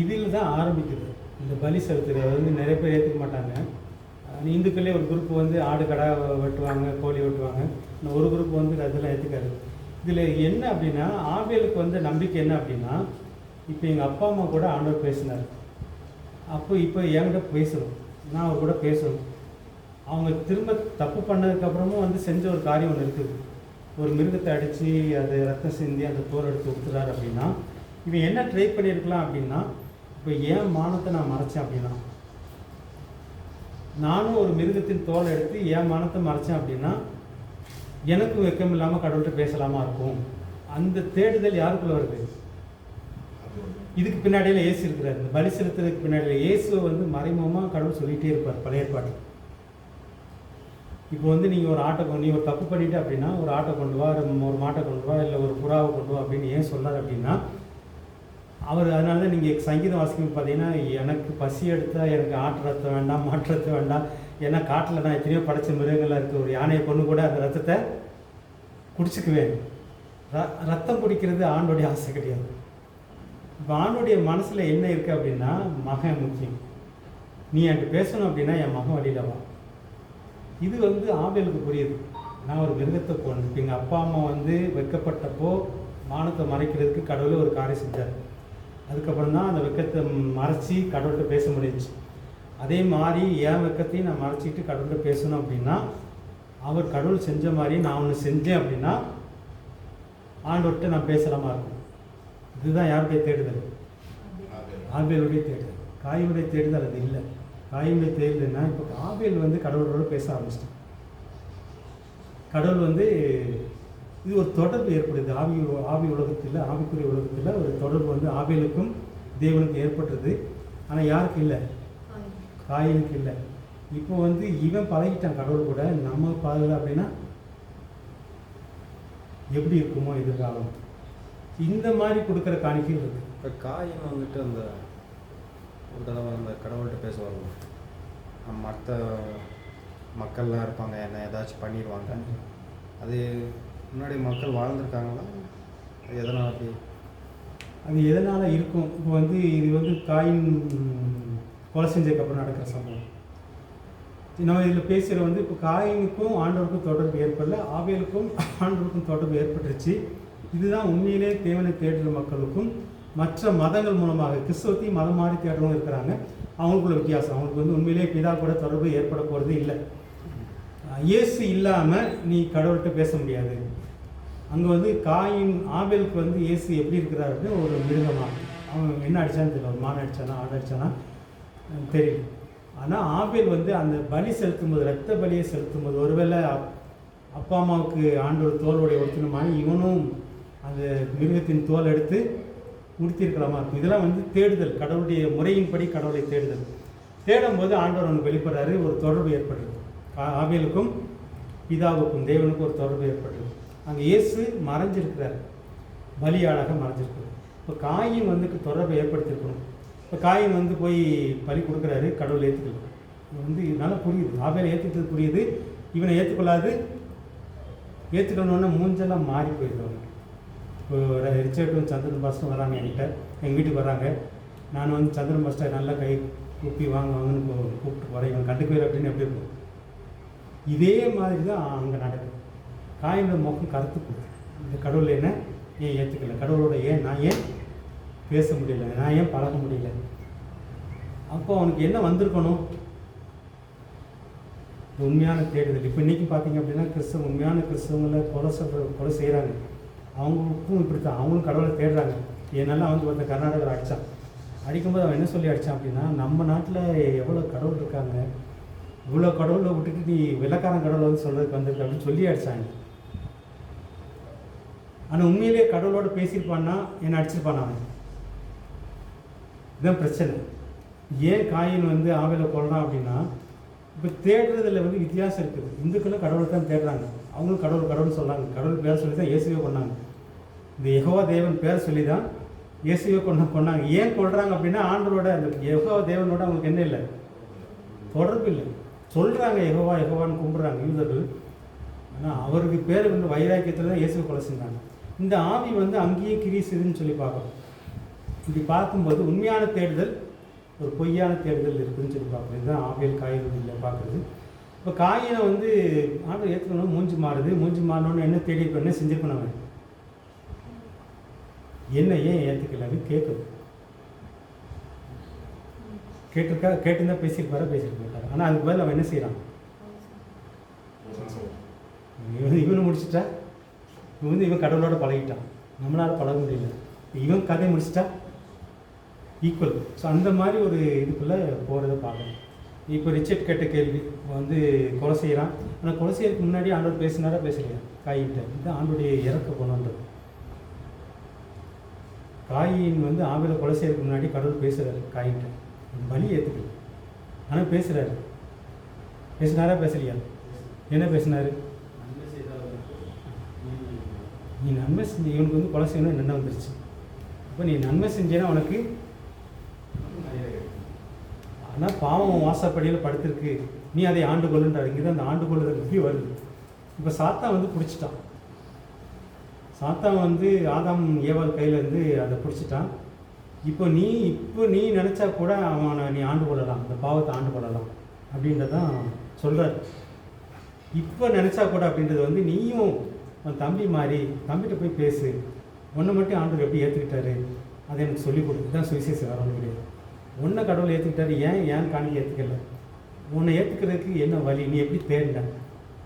இதில் தான் ஆரம்பிக்குது இந்த பலி செலுத்துறது. வந்து நிறைய பேர் ஏற்றுக்க மாட்டாங்க. இந்துக்களே ஒரு குரூப் வந்து ஆடு கடை வெட்டுவாங்க, கோழி வெட்டுவாங்க. இன்னும் ஒரு குரூப் வந்து அதெல்லாம் ஏற்றுக்காது. இதில் என்ன அப்படின்னா, ஆபேலுக்கு வந்து நம்பிக்கை என்ன அப்படின்னா, இப்போ எங்கள் அப்பா அம்மா கூட ஆண்டவர் பேசினார், அப்போ இப்போ என்கிட்ட பேசணும், நான் அவர் கூட பேசணும். அவங்க திரும்ப தப்பு பண்ணதுக்கப்புறமும் வந்து செஞ்ச ஒரு காரியம் ஒன்று இருக்குது. ஒரு மிருகத்தை அடித்து அது ரத்தம் சிந்தி அந்த தோல் எடுத்து கொடுத்துறாரு அப்படின்னா, இவன் என்ன ட்ரை பண்ணியிருக்கலாம் அப்படின்னா, இப்போ ஏன் மானத்தை நான் மறைச்சேன் அப்படின்னா, நானும் ஒரு மிருகத்தின் தோலை எடுத்து என் மானத்தை மறைச்சேன் அப்படின்னா எனக்கு வெக்கம் இல்லாமல் கடவுள்கிட்ட பேசலாமா இருக்கும். அந்த தேடுதல் யாருக்குள்ள வருது? இதுக்கு பின்னாடியில் இயேசு இருக்கிறார். இந்த பலி செலுத்துறதுக்கு பின்னாடியில் இயேசுவை வந்து மறைமுகமாக கடவுள் சொல்லிகிட்டே இருப்பார் பழைய ஏற்பாட்டில். இப்போ வந்து நீங்கள் நீ ஒரு தப்பு பண்ணிட்டு அப்படின்னா, ஒரு ஆட்டை கொண்டு வா, ஒரு மாட்டை கொண்டு வா, இல்லை ஒரு புறாவை கொண்டு வா அப்படின்னு ஏன் சொல்லார் அப்படின்னா, அவர் அதனால தான் நீங்கள் சங்கீதம் வாசிக்கும் பார்த்தீங்கன்னா, எனக்கு பசி எடுத்தால் எனக்கு ஆட்டு ரத்தம் வேண்டாம், மாட்டு ரத்தம் வேண்டாம், ஏன்னா காட்டில் நான் எத்தனையோ படைச்ச மிருகங்களாக இருக்குது, ஒரு யானையை கொண்டு கூட அந்த ரத்தத்தை குடிச்சுக்குவேன். ரத்தம் குடிக்கிறது ஆண்டோடைய ஆசை கிடையாது. இப்போ ஆண்டோடைய மனசில் என்ன இருக்குது அப்படின்னா, மகன் முக்கியம். நீ என்கிட்ட பேசணும் அப்படின்னா என் மகன் வழியில் வா. இது வந்து ஆபேலுக்கு புரியுது. நான் ஒரு மிருகத்தை போனேன். இப்போ எங்கள் அப்பா அம்மா வந்து வெட்கப்பட்டப்போ மானத்தை மறைக்கிறதுக்கு கடவுளே ஒரு காரியம் செஞ்சார். அதுக்கப்புறம் தான் அந்த வெக்கத்தை மறைச்சி கடவுள்கிட்ட பேச முடிஞ்சிச்சு. அதே மாதிரி என் வெக்கத்தையும் நான் மறைச்சிக்கிட்டு கடவுள்கிட்ட பேசணும் அப்படின்னா, அவர் கடவுள் செஞ்ச மாதிரி நான் ஒன்று செஞ்சேன் அப்படின்னா ஆண்டவர்கிட்ட நான் பேசலாமா இருக்கும். இதுதான் யாருடைய தேடுதல்? ஆபேலுடைய தேடுதல். காயினுடைய தேடுதல் அது இல்லை. காயினுடைய தேடுதல்னா, இப்போ ஆபேல் வந்து கடவுளோடு பேச ஆரம்பிச்சிட்டேன். கடவுள் வந்து இது ஒரு தொடர்பு ஏற்படுது. ஆவி உலகத்தில், ஆவிக்குரிய உலகத்தில் ஒரு தொடர்பு வந்து ஆபேலுக்கும் தேவனுக்கும் ஏற்பட்டுருது. ஆனால் யாருக்கு இல்லை? காயினுக்கு இல்லை. இப்போ வந்து இவன் பழகிட்டான் கடவுள் கூட. நம்ம பழகலை அப்படின்னா எப்படி இருக்குமோ எதிர்காலம். இந்த மாதிரி கொடுக்குற காணிக்கைகள் இருக்குது. இப்போ காயின் வந்துட்டு அந்த ஒரு தடவை அந்த கடவுள்கிட்ட பேச வரணும், மற்ற மக்கள்லாம் இருப்பாங்க, என்ன ஏதாச்சும் பண்ணிடுவாங்க. அது முன்னாடி மக்கள் வாழ்ந்துருக்காங்களா? அது எதனால் அப்படி? அது எதனால் இருக்கும்? இப்போ வந்து இது வந்து காயின் கொலை செஞ்சதுக்கப்புறம் நடக்கிற சம்பவம். நம்ம இதில் பேசுகிற வந்து இப்போ காயினுக்கும் ஆண்டவருக்கும் தொடர்பு ஏற்படல, ஆபேலுக்கும் ஆண்டவருக்கும் தொடர்பு ஏற்பட்டுருச்சு. இதுதான் உண்மையிலே தேவனை தேடுற மக்களுக்கும் மற்ற மதங்கள் மூலமாக கிறிஸ்தவத்தையும் மதம் மாறி தேடுறவங்க இருக்கிறாங்க, அவங்களுக்குள்ள வித்தியாசம். அவங்களுக்கு வந்து உண்மையிலே பிதா கூட தொடர்பு ஏற்பட போகிறது இல்லை. இயேசு இல்லாமல் நீ கடவுள்கிட்ட பேச முடியாது. அங்கே வந்து ஆபேலுக்கு வந்து இயேசு எப்படி இருக்கிறாருன்னு ஒரு மிருகமாக, அவன் என்ன அடித்தான்னு தெரியல, ஒரு மான் அடித்தானா ஆடு அடித்தானா தெரியும். ஆனால் ஆபேல் வந்து அந்த பலி செலுத்தும் போது, ரத்த பலியை செலுத்தும் போது, ஒருவேளை அப்பா அம்மாவுக்கு ஆண்டவர் தோலுடைய ஒருத்தனமாக இவனும் அந்த மிருகத்தின் தோல் எடுத்து உடுத்திருக்கலாமா இருக்கும். இதெல்லாம் வந்து தேடுதல், கடவுளுடைய முறையின்படி கடவுளை தேடுதல். தேடும்போது ஆண்டவர் அவனுக்கு வெளிப்படுறாரு, ஒரு தொடர்பு ஏற்படுறது. ஆபேலுக்கும் பிதாவுக்கும் தேவனுக்கும் ஒரு தொடர்பு ஏற்படுறது. அங்கே இயேசு மறைஞ்சிருக்கிறார், பலியாளாக மறைஞ்சிருக்கிறார். இப்போ காயின் வந்து தொடர்பை ஏற்படுத்தியிருக்கணும். இப்போ காயின் வந்து போய் பலி கொடுக்குறாரு, கடவுள் ஏற்றுக்கல. இது வந்து நல்லா புரியுது, ஆபேலை ஏற்றுக்கிறது புரியுது, இவனை ஏற்றுக்கொள்ளாது. ஏற்றுக்கணுன்னா மூஞ்செல்லாம் மாறி போயிடுவாங்க. இப்போ ரிச்சர்டும் சந்திரன் பாஸ்டரும் வராங்க என்கிட்ட, எங்கள் வீட்டுக்கு வராங்க. நான் வந்து சந்திரன் பாஸ்டர் நல்லா கை கூப்பி வாங்கன்னு கூப்பிட்டு வரேன், இவன் கண்டுக்குவேன் அப்படின்னு எப்படி இருக்கும். இதே மாதிரி தான் அங்கே நடக்குது. காயினோட முகம் கருத்து போகுது. இந்த கடவுள் என்ன ஏன் ஏற்றுக்கல, கடவுளோட நான் ஏன் பேச முடியல, நான் ஏன் பழக முடியல. அப்போ அவனுக்கு என்ன வந்திருக்கணும்? உண்மையான தேடுதல். இப்போ இன்றைக்கி பார்த்தீங்க அப்படின்னா உண்மையான கிறிஸ்தவங்களை கொலை செய்கிறாங்க. அவங்களுக்கும் இப்படி தான், அவங்களும் கடவுளை தேடுறாங்க. என்னால் வந்து ஒருத்தர் கர்நாடகாவில் அடித்தான். அடிக்கும்போது அவன் என்ன சொல்லி அடித்தான் அப்படின்னா, நம்ம நாட்டில் எவ்வளோ கடவுள் இருக்காங்க, இவ்வளோ கடவுளை விட்டுட்டு நீ வெள்ளக்காரன் கடவுளை வந்து சொல்கிறதுக்கு வந்திருக்கு அப்படின்னு சொல்லி அடித்தாங்க. ஆனால் உண்மையிலேயே கடவுளோடு பேசியிருப்பான்னா என்னை அடிச்சிருப்பான் அவன். இதுதான் பிரச்சனை. ஏன் காயின் வந்து ஆவேலை கொள்றான் அப்படின்னா, இப்போ தேடுறதுல வந்து வித்தியாசம் இருக்குது. இந்துக்களும் கடவுளை தான் தேடுறாங்க, அவங்களும் கடவுள் சொல்கிறாங்க. கடவுள் பேர் சொல்லி தான் இயேசுவே கொண்டாங்க. இந்த யெகோவா தேவன் பேர் சொல்லி தான் இயேசுவே கொண்டாங்க. ஏன் கொள்றாங்க அப்படின்னா, ஆண்டவரோட அந்த யெகோவா தேவனோட அவங்களுக்கு என்ன இல்லை, தொடர்பு இல்லை. சொல்கிறாங்க யெகோவான்னு கும்பிட்றாங்க யூதர்கள். ஆனால் அவருக்கு பேர் வந்து வைராக்கியத்தில் தான் இயேசுவை கொலை செஞ்சாங்க. இந்த ஆவி வந்து அங்கேயே கிரீசுதுன்னு சொல்லி பார்க்குறோம். இப்படி பார்க்கும்போது உண்மையான தேடுதல் ஒரு பொய்யான தேடுதல் இருக்குதுன்னு சொல்லி பார்க்குறோம். இதுதான் ஆவியல் காய்கறியில் பார்க்குறது. இப்போ காயினை வந்து ஆண்டவர் ஏற்றுக்கணும், மூஞ்சி மாறுது. மூஞ்சி மாறினோன்னு என்ன தேடி என்ன செஞ்சுருக்கணும், அவன் என்ன ஏன் ஏற்றுக்கலான்னு கேட்குது. கேட்டுருந்தா பேசியிருப்பாரு. ஆனால் அதுக்கு பதில் அவன் என்ன செய்கிறான்? இவனை முடிச்சுட்டா இவன் கடவுளோட பழகிட்டான், நம்மளால் பழக முடியல. இவன் கதை முடிச்சிட்டா ஈக்குவல். ஸோ அந்த மாதிரி ஒரு இதுக்குள்ளே போகிறத பார்க்கணும். இப்போ ரிச்சர்ட் கேட்ட கேள்வி வந்து கொலை செய்கிறான். ஆனால் கொலை செய்யறதுக்கு முன்னாடி ஆண்டவர் பேசலையா காயின்ட்ட? இதுதான் ஆண்டோடைய இறக்க குணன்றது. காயின் வந்து ஆவில கொலை செய்யறதுக்கு முன்னாடி கடவுள் பேசுகிறாரு காயின்ட்ட, பலி ஏற்றுக்கல. ஆனால் பேசினாரா பேசலையா? என்ன பேசினாரு? நீ நன்மை செஞ்ச, இவனுக்கு வந்து கொலை செய்யணும் என்ன வந்துருச்சு. அப்போ நீ நன்மை செஞ்சேன்னா உனக்கு, ஆனால் பாவம் வாசப்படியில் படுத்திருக்கு, நீ அதை ஆண்டு கொள்ளுன்றாரு. இங்கே தான் அந்த ஆண்டு கொள்ளுதல் வருது. இப்போ சாத்தான் வந்து பிடிச்சிட்டான். சாத்தான் வந்து ஆதாம் ஏவாள் கையிலேருந்து அதை பிடிச்சிட்டான். இப்போ நீ நினச்சா கூட அவனை நீ ஆண்டு கொள்ளலாம், அந்த பாவத்தை ஆண்டு கொள்ளலாம் அப்படின்றதான் சொல்கிறார். இப்போ நினச்சா கூட அப்படின்றது வந்து நீயும் உன் தம்பி மாதிரி தம்பிகிட்ட போய் பேசு, உன்னை மட்டும் ஆண்டவர் எப்படி ஏற்றுக்கிட்டாரு அதை எனக்கு சொல்லிக் கொடுத்து தான் சுவிசேஷம் வரணும் கிடையாது. உன்னை கடவுளை ஏற்றுக்கிட்டாரு, ஏன் காணிக்கை ஏற்றுக்கல? உன்னை ஏற்றுக்கிறதுக்கு என்ன வழி, நீ எப்படி தேடின?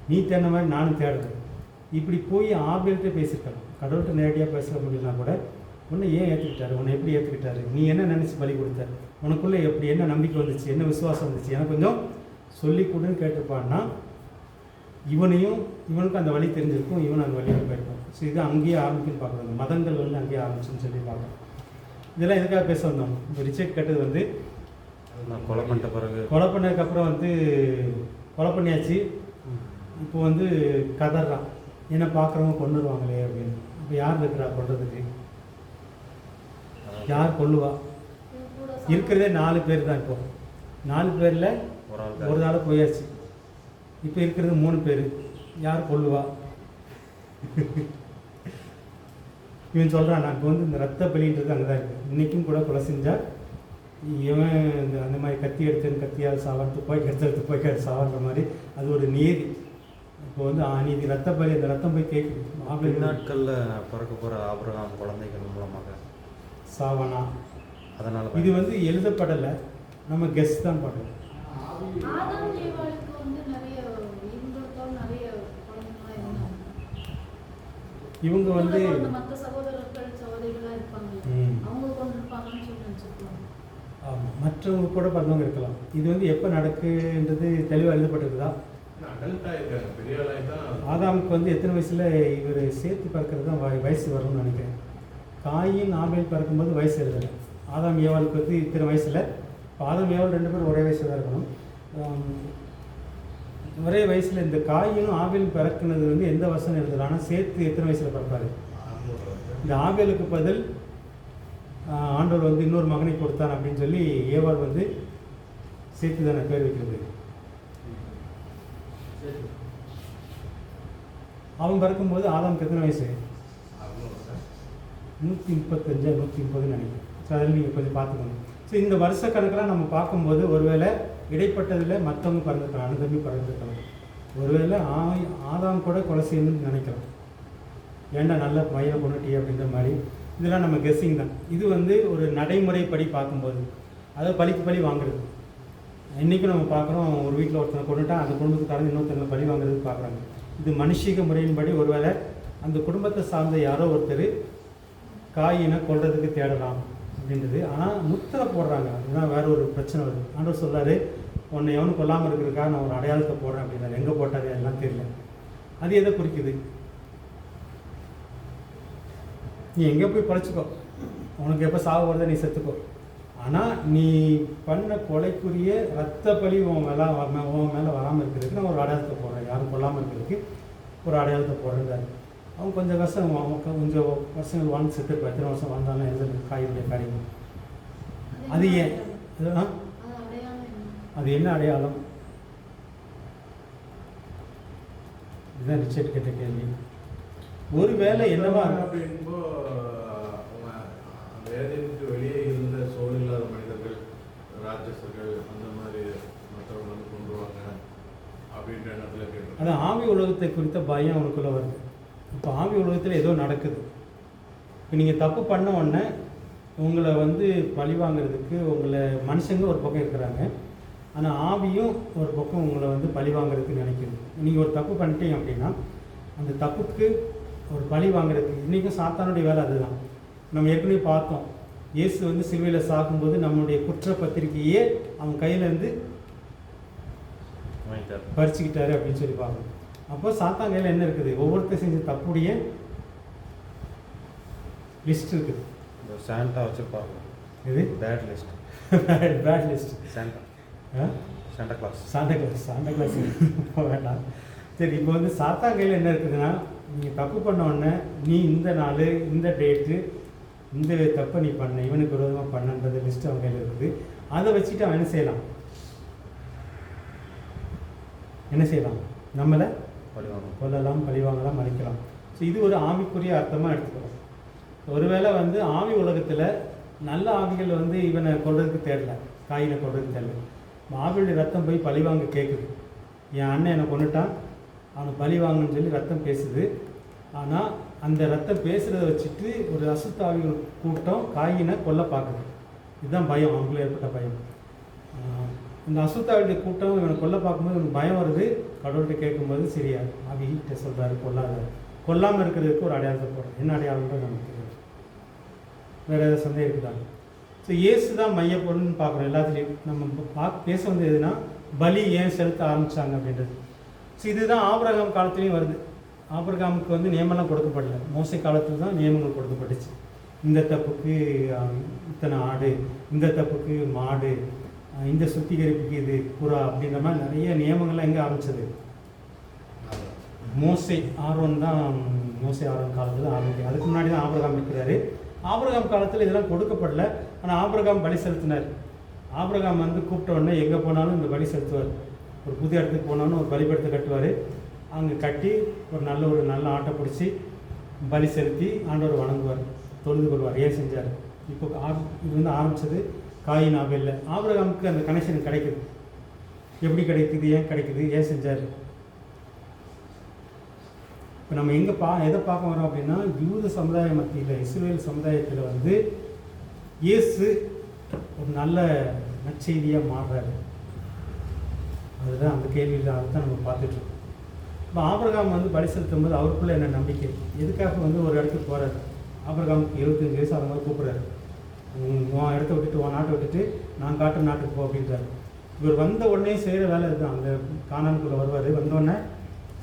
நீ தேடின மாதிரி நானும் தேடுறேன். இப்படி போய் ஆபேல்கிட்ட பேசியிருக்கலாம். கடவுள்கிட்ட நேரடியாக பேச முடியலனா கூட உன்னை ஏன் ஏற்றுக்கிட்டாரு, உன்னை எப்படி ஏற்றுக்கிட்டாரு, நீ என்ன நினச்சி பலி கொடுத்த, உனக்குள்ளே எப்படி என்ன நம்பிக்கை வந்துச்சு, என்ன விசுவாசம் வந்துச்சு, எனக்கு கொஞ்சம் சொல்லி கொடுன்னு கேட்டிருப்பான்னா இவனுக்கும் அந்த வழி தெரிஞ்சிருக்கும், இவன் அந்த வழியில் போயிருக்கும். ஸோ இது அங்கேயே ஆரம்பிக்குன்னு பார்க்குறாங்க. மதங்கள் வந்து அங்கேயே ஆரம்பிச்சுன்னு சொல்லி பார்க்குறோம். இதெல்லாம் எதுக்காக பேச வந்தோம்? இந்த ரிச்சர்ட் கேட்டது வந்து கொலை பண்ணிட்ட பிறகு, கொலை பண்ணதுக்கப்புறம் வந்து கொலை பண்ணியாச்சு, இப்போ வந்து கதறான், என்ன பார்க்குறவங்க கொண்டுருவாங்களே அப்படின்னு. இப்போ யார் இருக்கிறா கொள்றதுக்கு? யார் கொள்ளுவா? இருக்கிறதே 4 பேர் தான். இப்போ 4 பேரில் ஒரு ஆள் போயாச்சு, இப்போ இருக்கிறது 3 பேர். யார் கொள்ளுவா? இவன் சொல்கிறான், நான் இப்போ வந்து இந்த ரத்த பலின்றது அங்கே தான் இருக்குது. இன்றைக்கும் கூட கொலை செஞ்சால் இவன் அந்த மாதிரி கத்தி எடுத்து கத்தியால் சாவான், துப்பாக்கி எடுத்து சாவான்ற மாதிரி அது ஒரு நீதி. இப்போ வந்து நீதி ரத்த பலி, அந்த ரத்தம் போய் கேட்குது. நாட்களில் பிறக்க போகிற ஆபிரகாம் குழந்தைகள் மூலமாக சாவானா? அதனால் இது வந்து எழுதப்படலை, நம்ம கெஸ் தான் பண்ணுறோம். இவங்க வந்து ஆமாம், மற்றவங்க கூட பிறந்தவங்க இருக்கலாம். இது வந்து எப்போ நடக்குன்றது தெளிவாக எழுதப்பட்டிருக்குதா? ஆதாமுக்கு வந்து எத்தனை வயசில் இவர் சேர்த்து பிறக்கிறது தான் வயசு வரும்னு நினைக்கிறேன். காயின் ஆபேல் பிறக்கும்போது வயசு எழுதலை. ஆதாம் ஏவாளுக்கு வந்து இத்தனை வயசில், ஆதாம் ஏவாள் 2 பேரும் ஒரே வயசில் தான் இருக்கணும். ஒரே வயசில் இந்த காயினும் ஆபேலும் பிறக்குனது வந்து எந்த வருஷம் எழுதலாம்? ஆனால் சேர்த்து எத்தனை வயசில் பிறப்பாரு? இந்த ஆபேலுக்கு பதில் ஆண்டவர் வந்து இன்னொரு மகனை கொடுத்தான் அப்படின்னு சொல்லி ஏவாள் வந்து சேர்த்து தானே பேர் வைக்கிறது. அவன் பிறக்கும்போது ஆதாமுக்கு எத்தனை வயசு? 135 130 நினைக்கிறேன். ஸோ அதில் நீங்கள் கொஞ்சம் பார்த்துக்கணும். ஸோ இந்த வருஷ கணக்கெல்லாம் நம்ம பார்க்கும்போது ஒருவேளை இடைப்பட்டதில் மற்றவங்க பிறந்திருக்கலாம், அனுதம்பி பிறந்திருக்கலாம். ஒருவேளை ஆதாம் கூட கொலை செய்யணும்னு நினைக்கலாம், ஏண்டா நல்ல பையனை கொண்டுட்டி அப்படின்ற மாதிரி. இதெல்லாம் நம்ம கெஸ்ஸிங் தான். இது வந்து ஒரு நடைமுறைப்படி பார்க்கும்போது அதை பழிக்கு பழி வாங்குறது. இன்றைக்கும் நம்ம பார்க்குறோம், ஒரு வீட்டில் ஒருத்தனை கொண்டுட்டா அந்த குடும்பத்துக்காரங்க இன்னொருத்தனை பழி வாங்குறதுக்கு பார்க்குறாங்க. இது மனுஷிக முறையின்படி ஒருவேளை அந்த குடும்பத்தை சார்ந்த யாரோ ஒருத்தர் காயினை கொல்றதுக்கு தேடலாம் அப்படின்றது. ஆனால் முத்திரை போடுறாங்க, அதுதான் வேற ஒரு பிரச்சனை வருது. ஆண்டவர் சொல்றாரு, உன்னை எவனும் கொல்லாமல் இருக்கிறதுக்காக நான் ஒரு அடையாளத்தை போடுறேன் அப்படின்னாரு. எங்கே போட்டாரு எல்லாம் தெரியல. அது எதை குறிக்குது? நீ எங்கே போய் பழச்சிக்கோ, உனக்கு எப்போ சாவு வருதோ நீ செத்துக்கோ. ஆனால் நீ பண்ண கொலைக்குரிய ரத்த பலி உன் மேலே வராமல் இருக்கிறதுக்கு நான் ஒரு அடையாளத்தை போடுறேன், யாரும் கொல்லாமல் இருக்கிறதுக்கு ஒரு அடையாளத்தை போடுறாரு. அவன் கொஞ்சம் கொஞ்சம் வருஷங்கள் வாழ்ந்து செத்து இப்போ எத்தனை வருஷம் வாழ்ந்தாலும் எழுத காயுடைய காரியம். அது ஏன்? அது என்ன அடையாளம்? இதுதான் ரிச்சர்ட் கேட்ட கேள்வி. ஒருவேளை என்னவா அப்படின்போ வேதத்துக்கு வெளியே இருந்த சோல் இல்லாத மனிதர்கள், ராட்சசர்கள், அந்த மாதிரி மற்றவங்க வந்து கொண்டுருவாங்க அப்படின்ற இடத்துல கேட்டு அது ஆவி உலகத்தை குறித்த பயம் அவனுக்குள்ளே வருது. இப்போ ஆவி உலகத்தில் ஏதோ நடக்குது. இப்போ நீங்கள் தப்பு பண்ண உடனே உங்களை வந்து பழி வாங்கிறதுக்கு உங்களை மனுஷங்க ஒரு பக்கம் இருக்கிறாங்க, ஆனால் ஆவியும் ஒரு பக்கம் உங்களை வந்து பழி வாங்குறதுக்கு நினைக்குது. நீங்கள் ஒரு தப்பு பண்ணிட்டீங்க அப்படின்னா அந்த தப்புக்கு ஒரு பழி வாங்குறதுக்கு இன்றைக்கும் சாத்தானுடைய வேலை அதுதான். நம்ம ஏற்கனவே பார்த்தோம், இயேசு வந்து சிலுவையில் சாகும்போது நம்மளுடைய குற்றப்பத்திரிக்கையே அவன் கையிலேருந்து பறிச்சுக்கிட்டாரு அப்படின்னு சொல்லி பார்க்கணும். அப்போ சாத்தான் கையில் என்ன இருக்குது? ஒவ்வொருத்தர் செஞ்ச தப்புடைய லிஸ்ட் இருக்குது. சாண்டா வச்சுருப்பாங்க. இது bad list. Bad list. Santa Claus. Santa Claus போக வேண்டாம். சரி, இப்போ வந்து சாத்தான் கையில் என்ன இருக்குதுன்னா, நீங்கள் தப்பு பண்ண உடனே நீ இந்த நாள் இந்த டேட்டு இந்த தப்பை நீ பண்ண, இவனுக்கு விரோதமாக பண்ணன்றது லிஸ்ட்டு அவன் கையில் இருக்குது. அதை வச்சுட்டு அவன் என்ன செய்யலாம்? நம்மளை கொல்லலாம், பழிவாங்கலாம், மறைக்கலாம். ஸோ இது ஒரு ஆவிக்குரிய அர்த்தமாக எடுத்துக்கிறோம். ஒருவேளை வந்து ஆவி உலகத்தில் நல்ல ஆவிகள் வந்து இவனை கொல்றதுக்கு தேடல, காயினை கொல்றதுக்கு தேடல. ஆவியுடைய ரத்தம் போய் பழிவாங்க கேட்குது. என் அண்ணன் என்னை கொண்டுட்டான், அவனை பழி வாங்கன்னு சொல்லி ரத்தம் பேசுது. ஆனால் அந்த ரத்தம் பேசுகிறத வச்சுட்டு ஒரு அசுத்தாவிகள் கூட்டம் காயினை கொல்ல பார்க்குது. இதுதான் பயம், அவங்களே ஏற்பட்ட பயம். இந்த அசுத்தாவிடைய கூட்டம் இவனை கொல்ல பார்க்கும்போது இவனுக்கு பயம் வருது. கடவுள்கிட்ட கேட்கும்போது சரியா ஆவிகிட்ட சொல்கிறாரு கொல்லாத, கொல்லாமல் இருக்கிறதுக்கு ஒரு அடையாளத்தை போடுறோம். என்ன அடையாளம்ன்றது நமக்கு தெரியும். வேறு ஏதாவது சந்தேகம் இருக்குதாங்க? ஸோ இயேசு தான் மையப்பொருள்னு பார்க்குறோம் எல்லாத்துலேயும். நம்ம பேச வந்து எதுனா பலி ஏன் செலுத்த ஆரம்பித்தாங்க அப்படின்றது. ஸோ இதுதான் ஆபிரகாம் காலத்துலேயும் வருது. ஆபிரகாமுக்கு வந்து நியமனம் கொடுக்கப்படல, மோசே காலத்தில் தான் நியமங்கள் கொடுக்கப்பட்டுச்சு. இந்த தப்புக்கு இத்தனை ஆடு, இந்த தப்புக்கு மாடு, இந்த சுத்திகரிப்புக்கு இது புறா அப்படின்ற மாதிரி நிறைய நியமங்கள்லாம் எங்கே ஆரம்பிச்சது? மோசே ஆரோன் காலத்தில் தான் ஆரம்பிக்கும். அதுக்கு முன்னாடி தான் ஆபிரகாம் இருக்கிறாரு. ஆபிரகாம் காலத்தில் இதெல்லாம் கொடுக்கப்படல. ஆனால் ஆபிரகாம் பலி செலுத்தினார். ஆபிரகாம் வந்து கூப்பிட்ட உடனே எங்கே போனாலும் இந்த பலி செலுத்துவார். ஒரு புதிய இடத்துக்கு போனாலும் ஒரு பலிபீடத்தை கட்டுவார். அங்கே கட்டி ஒரு நல்ல ஆட்டை பிடிச்சி பலி செலுத்தி ஆண்டவர் வணங்குவார், தொழுது கொள்வார். ஏன் செஞ்சார்? இப்போ இது வந்து ஆரம்பித்தது காயின் ஆபேல்ல. ஆபிரகாமுக்கு அந்த கனெக்ஷன் கிடைக்குது. எப்படி கிடைக்குது? ஏன் கிடைக்குது? ஏன் செஞ்சார்? இப்போ நம்ம எதை பார்க்க வரோம் அப்படின்னா, யூத சமுதாய மத்தியில், இஸ்ரேல் சமுதாயத்தில் வந்து இயேசு ஒரு நல்ல நற்செய்தியாக மாறுறாரு. அதுதான் அந்த கேள்வியில் அதுதான் நம்ம பார்த்துட்ருக்கோம். இப்போ ஆபிரகாம் வந்து பலி செலுத்தும் போது அவருக்குள்ளே என்ன நம்பிக்கை? எதுக்காக வந்து ஒரு இடத்துக்கு போகிறார்? ஆபிரகாமுக்கு 75 வயசு அந்த மாதிரி கூப்பிட்றாரு. உன் இடத்த விட்டுட்டு, உன் நாட்டை விட்டுட்டு நான் காட்டுற நாட்டுக்கு போ அப்படின்றாரு. இவர் வந்த உடனே செய்கிற வேலை இதுதான். அந்த கானானுக்குள்ளே வருவார். வந்தோடனே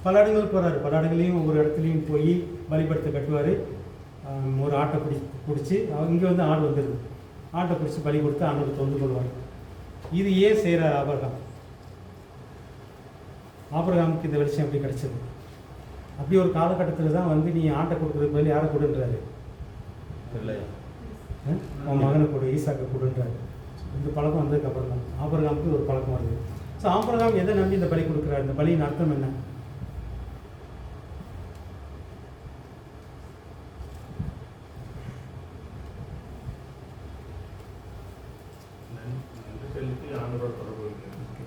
பல இடங்கள் போகிறாரு. பல இடங்களையும் ஒவ்வொரு இடத்துலையும் போய் பலிபடத்தை கட்டுவார். ஒரு ஆட்டை பிடிச்சி இங்கே வந்து ஆடு வந்துடுது. ஆட்டை பிடிச்சி பலி கொடுத்து ஆண்டோட தொந்து கொள்வார். இது ஏன் செய்கிறார் ஆபிரகாம்? ஆபிரகாமுக்கு இந்த வெளிச்சம் எப்படி கிடச்சிது? அப்படி ஒரு காலகட்டத்தில் தான் வந்து நீ ஆட்டை கொடுக்குறதுக்கு பதில் யாரை கொடுன்றாரு? இல்லை, அவன் மகனை கொடு, ஈசாக்கை கொடுன்றாரு. இந்த பழக்கம் வந்ததுக்கப்புறம் தான் ஆபிரகாமுக்கு ஒரு பழக்கம் வருது. ஸோ ஆபிரகாம் எதை நம்பி இந்த பலி கொடுக்குறாரு? இந்த பலியின் அர்த்தம் என்ன?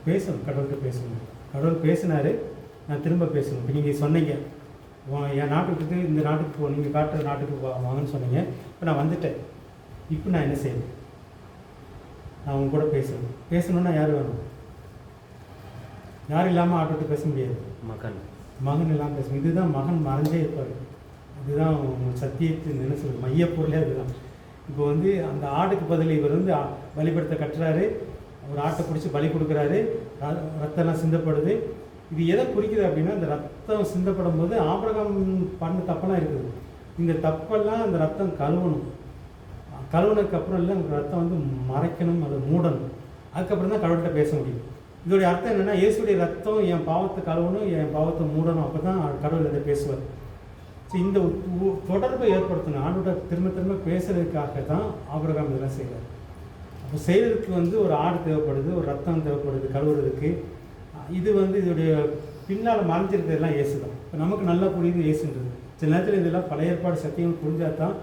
பேசணும், கடவுள்கிட்ட பேசணும். கடவுள் பேசினார், நான் திரும்ப பேசணும். இப்போ நீங்கள் சொன்னீங்க, என் நாட்டுக்கு இந்த நாட்டுக்கு போ, நீங்கள் காட்டுற நாட்டுக்கு வாங்கன்னு சொன்னீங்க. இப்போ நான் வந்துட்டேன், இப்போ நான் என்ன செய்யணும்? நான் உங்க கூட பேசணும்னா யார் வேணும்? யார் இல்லாமல் ஆட்டோட்டு பேச முடியாது. மகன் மகன் இல்லாமல் பேசணும். இதுதான் மகன் மறைஞ்சே இருப்பார். இதுதான் சத்தியத்தின் என்ன சொல்றது மையப்பொருளே அதுதான். இப்போ வந்து அந்த ஆடுக்கு பதில் இவர் வந்து பலிபடுத்த கட்டுறாரு, ஒரு ஆட்டை பிடிச்சி பலி கொடுக்குறாரு, ரத்தம்லாம் சிந்தப்படுது. இது எதை குறிக்குது அப்படின்னா, இந்த ரத்தம் சிந்தப்படும் போது ஆபிரகாம் பண்ண தப்பெல்லாம் இருக்குது. இந்த தப்பெல்லாம் அந்த ரத்தம் கழுவணும். கழுவுனதுக்கு அப்புறம் இல்லை அந்த ரத்தம் வந்து மறைக்கணும், அதை மூடணும். அதுக்கப்புறம் தான் கடவுள்கிட்ட பேச முடியும். இதோடைய அர்த்தம் என்னென்னா, இயேசுடைய ரத்தம் என் பாவத்தை கழுவணும், என் பாவத்தை மூடணும், அப்போ தான் கடவுள் அதை பேசுவார். ஸோ இந்த தொடர்பை ஏற்படுத்தணும். ஆண்டோட திரும்ப திரும்ப பேசுறதுக்காக தான் ஆபிரகாம் இதெல்லாம் செய்கிறார். அப்போ செய்கிறதுக்கு வந்து ஒரு ஆடு தேவைப்படுது, ஒரு ரத்தம் தேவைப்படுது கழுவுறதுக்கு. இது வந்து இதோடைய பின்னால் மறைஞ்சிருக்கிறதுலாம் இயேசு தான். இப்போ நமக்கு நல்லா புரியுது இயேசுன்றது. சில நேரத்தில் இதெல்லாம் பழைய ஏற்பாடு சத்தியம் புரிஞ்சால் தான்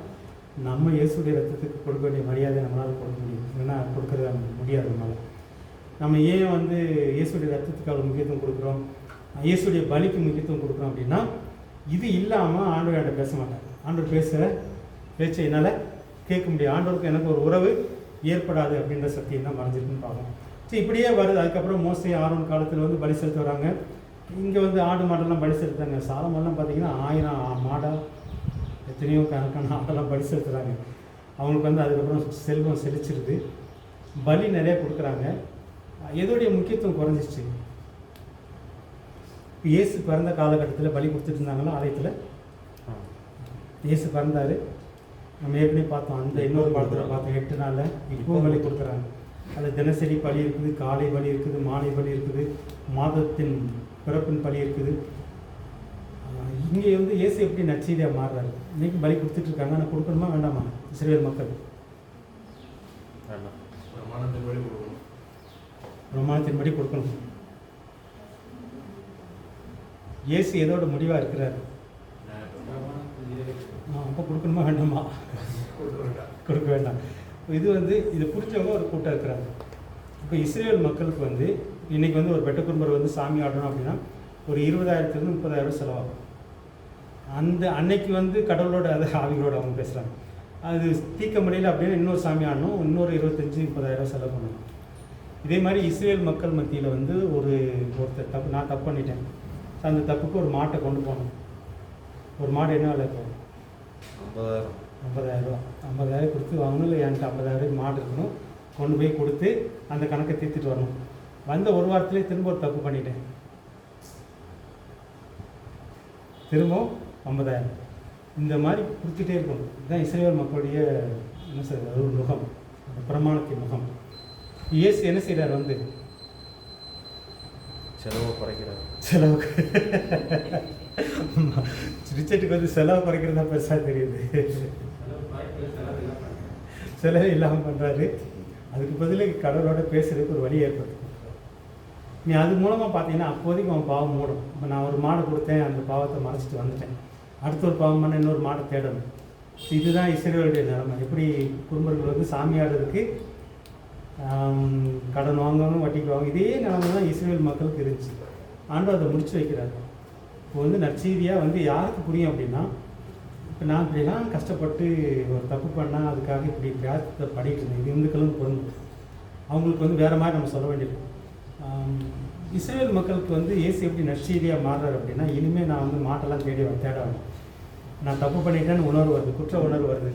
நம்ம இயேசுடைய ரத்தத்துக்கு கொடுக்க வேண்டிய மரியாதை நம்மளால் கொடுக்க முடியும். இல்லைன்னா கொடுக்கறது முடியாது நம்மளால். நம்ம ஏன் வந்து இயேசுடைய ரத்தத்துக்கு அவ்வளோ முக்கியத்துவம் கொடுக்குறோம், இயேசுடைய பலிக்கு முக்கியத்துவம் கொடுக்குறோம் அப்படின்னா, இது இல்லாமல் ஆண்டவர் என்கிட்ட பேச மாட்டார். ஆண்டவர் பேசுகிற பேச்சை என்னால் கேட்க முடியும். ஆண்டவருக்கு எனக்கு ஒரு உறவு ஏற்படாது அப்படின்ற சத்தியம் தான் மறைஞ்சிருக்குன்னு பார்க்கணும். ஸோ இப்படியே வருது. அதுக்கப்புறம் மோசே ஆரோன் காலத்தில் வந்து பலி செலுத்த வராங்க. இங்கே வந்து ஆடு மாடெல்லாம் பலி செலுத்தாங்க. சாலமெல்லாம் பார்த்தீங்கன்னா 1000 மாடாக எத்தனையோ கணக்கான ஆடெல்லாம் பலி செலுத்துகிறாங்க. அவங்களுக்கு வந்து அதுக்கப்புறம் செல்வம் செழிச்சிருது, பலி நிறையா கொடுக்குறாங்க. எதோடைய முக்கியத்துவம் குறைஞ்சிச்சு. இயேசு பிறந்த காலகட்டத்தில் பலி கொடுத்துட்டு இருந்தாங்களா ஆலயத்தில்? இயேசு பிறந்தார், நம்ம ஏற்கனவே பார்த்தோம். அந்த இன்னொரு பாடத்தில் பார்த்தோம் 8 நாளில். இப்போவும் பலி கொடுக்குறாங்க. அது தினசரி பலி இருக்குது, காலை பலி இருக்குது, மாலை பலி இருக்குது, மாதத்தின் பிறப்பின் பலி இருக்குது. இங்கே வந்து இயேசு எப்படி நற்செய்தியாக மாறுறாரு? இன்றைக்கி பலி கொடுத்துட்ருக்காங்க. ஆனால் கொடுக்கணுமா வேண்டாமா? இஸ்ரவேல் மக்கள் பிரமாணத்தின்படி கொடுக்கணும். இயேசு எதோட முடிவாக இருக்கிறார்? அப்போ கொடுக்கணுமா வேண்டாமா? கொடுக்க வேண்டாம். இது வந்து இதை புரிஞ்சவங்க ஒரு கூட்டம் இருக்கிறாங்க. இப்போ இஸ்ரேல் மக்களுக்கு வந்து இன்றைக்கி வந்து ஒரு வெட்டக்குறும்பர் வந்து சாமி ஆடணும் அப்படின்னா ஒரு 20,000 30,000 செலவாகும். அந்த அன்னைக்கு வந்து கடவுளோட அது ஆவிகளோட அவங்க பேசுகிறாங்க. அது தீர்க்க முடியல அப்படின்னு இன்னொரு சாமி ஆடணும், இன்னொரு 25,000-30,000 செலவு பண்ணணும். இதே மாதிரி இஸ்ரேல் மக்கள் மத்தியில் வந்து ஒருத்தர் நான் தப்பு பண்ணிட்டேன். அந்த தப்புக்கு ஒரு மாட்டை கொண்டு போகணும். ஒரு மாடு என்ன விலை இருக்கும்? 50,000 ரூபா. 50,000 கொடுத்து வாங்கணும். இல்லை என்கிட்ட 50,000 மாடு இருக்கணும். கொண்டு போய் கொடுத்து அந்த கணக்கை தீர்த்துட்டு வரணும். வந்த ஒரு வாரத்திலே திரும்ப ஒரு தப்பு பண்ணிட்டேன், திரும்ப 50,000. இந்த மாதிரி கொடுத்துட்டே இருக்கணும். இதுதான் இஸ்ரேல் மக்களுடைய என்ன சொல்றது, அது ஒரு முகம், பிரமாணத்தின் முகம். இயேசு என்ன செய்கிறார்? வந்து செலவை குறைக்கிறார். செலவு ரிச்சர்ட்டுக்கு வந்து செலவு குறைக்கிறதா பெருசாக தெரியுது. செலவே இல்லாமல் பண்ணுறாரு. அதுக்கு பதிலாக கடவுளோட பேசுறதுக்கு ஒரு வழி ஏற்படுத்தும். நீ அது மூலமாக பார்த்தீங்கன்னா அப்போதைக்கு அவன் பாவம் மூடும். இப்போ நான் ஒரு மாடை கொடுத்தேன், அந்த பாவத்தை மறைச்சிட்டு வந்துட்டேன். அடுத்த ஒரு பாவம் பண்ண இன்னொரு மாடை தேடணும். இதுதான் இஸ்ரவேலுடைய நிலைமை. எப்படி குடும்பங்கள் வந்து சாமியாடுறதுக்கு கடன் வாங்கணும், வட்டிக்கு வாங்க, இதே நிலைமை தான் இஸ்ரேல் மக்களுக்கு இருந்துச்சு. ஆண்டவர் அதை முடிச்சு வைக்கிறாரு. இப்போ வந்து நற்செய்தியாக வந்து யாருக்கு புரியும் அப்படின்னா, இப்போ நான் இப்படிலாம் கஷ்டப்பட்டு ஒரு தப்பு பண்ணால் அதுக்காக இப்படி பிரார்த்தத்தை பண்ணிட்டு இருந்தேன். இது இந்துக்களும் பொருந்தும். அவங்களுக்கு வந்து வேறு மாதிரி நம்ம சொல்ல வேண்டியது. இஸ்ரேல் மக்களுக்கு வந்து இயேசு எப்படி நற்செய்தியாக மாறுறாரு அப்படின்னா, இனிமேல் நான் வந்து மாட்டெல்லாம் தேட வேணும். நான் தப்பு பண்ணிட்டேன்னு உணர்வு வருது, குற்ற உணர்வு வருது.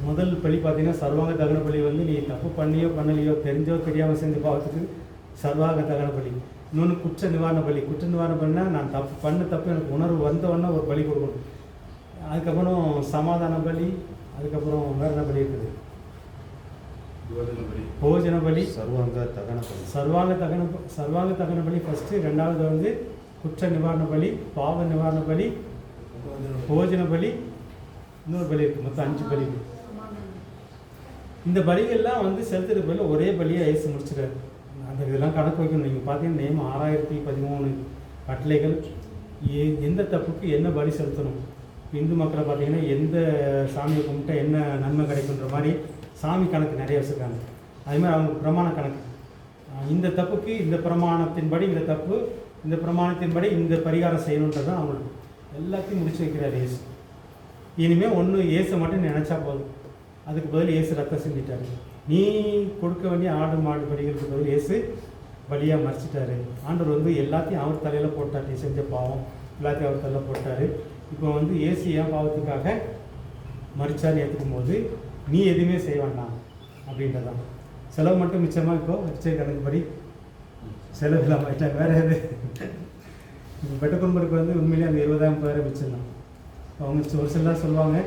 முதல் பலி பார்த்தீங்கன்னா சர்வாங்க தகன பலி வந்து நீ தப்பு பண்ணியோ பண்ணலையோ, தெரிஞ்சோ தெரியாமல் செஞ்ச பாவத்துக்கு சர்வாங்க தகன பலி. இன்னொன்று குற்ற நிவாரண பலி. குற்ற நிவாரணம் பண்ணால் நான் தப்பு எனக்கு உணர்வு வந்தவொடனே ஒரு பலி கொடுக்கணும். அதுக்கப்புறம் சமாதான பலி, அதுக்கப்புறம் வேறு என்ன பலி இருக்குது? போஜன பலி, சர்வாங்க தகன பலி. சர்வாங்க தகன பலி ஃபஸ்ட்டு. ரெண்டாவது வந்து குற்ற நிவாரண பலி, பாவ நிவாரண பலி, போஜன பலி, இன்னொரு பலி இருக்குது. மொத்தம் 5 பலி. இந்த பலிகள்லாம் வந்து செலுத்துறது பதில் ஒரே பலியாக இயேசு முடிச்சிடாரு. அந்த இதெல்லாம் கணக்கு வைக்கணும். நீங்கள் பார்த்தீங்கன்னா நேம் 6013 கட்டளைகள். எந்த தப்புக்கு என்ன பலி செலுத்தணும். இந்து மக்களை பார்த்தீங்கன்னா எந்த சாமியை கும்பிட்டா என்ன நன்மை கிடைக்குன்ற மாதிரி சாமி கணக்கு நிறைய வச்சுருக்காங்க. அதே மாதிரி அவங்க பிரமாண கணக்கு. இந்த தப்புக்கு இந்த பிரமாணத்தின்படி இந்த தப்பு, இந்த பிரமாணத்தின்படி இந்த பரிகாரம் செய்யணுன்றது தான் அவங்களுக்கு எல்லாத்தையும் முடிச்சு வைக்கிறார் இயேசு. இனிமேல் ஒன்று இயேசு மட்டும் நினச்சா போதும். அதுக்கு பதில் இயேசு ரத்தம் சிந்திட்டார். நீ கொடுக்க வேண்டிய ஆடு மாடு பலிகளுக்கு பதில் இயேசு பலியாக மறைச்சிட்டாரு. ஆண்டவர் வந்து எல்லாத்தையும் அவர் தலையில் போட்டார். நீ செஞ்ச பாவம் எல்லாத்தையும் அவர் தலையில் போட்டார். இப்போ வந்து இயேசு ஏன் பாவத்துக்காக மறிச்சான்னு ஏற்றுக்கும் போது நீ எதுவுமே செய்ய வேண்டாம் அப்படின்றதான். செலவு மட்டும் மிச்சமாக இப்போ வச்ச கணக்குப்படி செலவு இல்லாமல் ஆயிட்டாங்க. வேறு எது இப்போ பெட்ட குடும்பருக்கு வந்து உண்மையிலேயே அந்த 20,000 மிச்சம் தான். அவங்க ஒரு சிலர் சொல்லுவாங்க,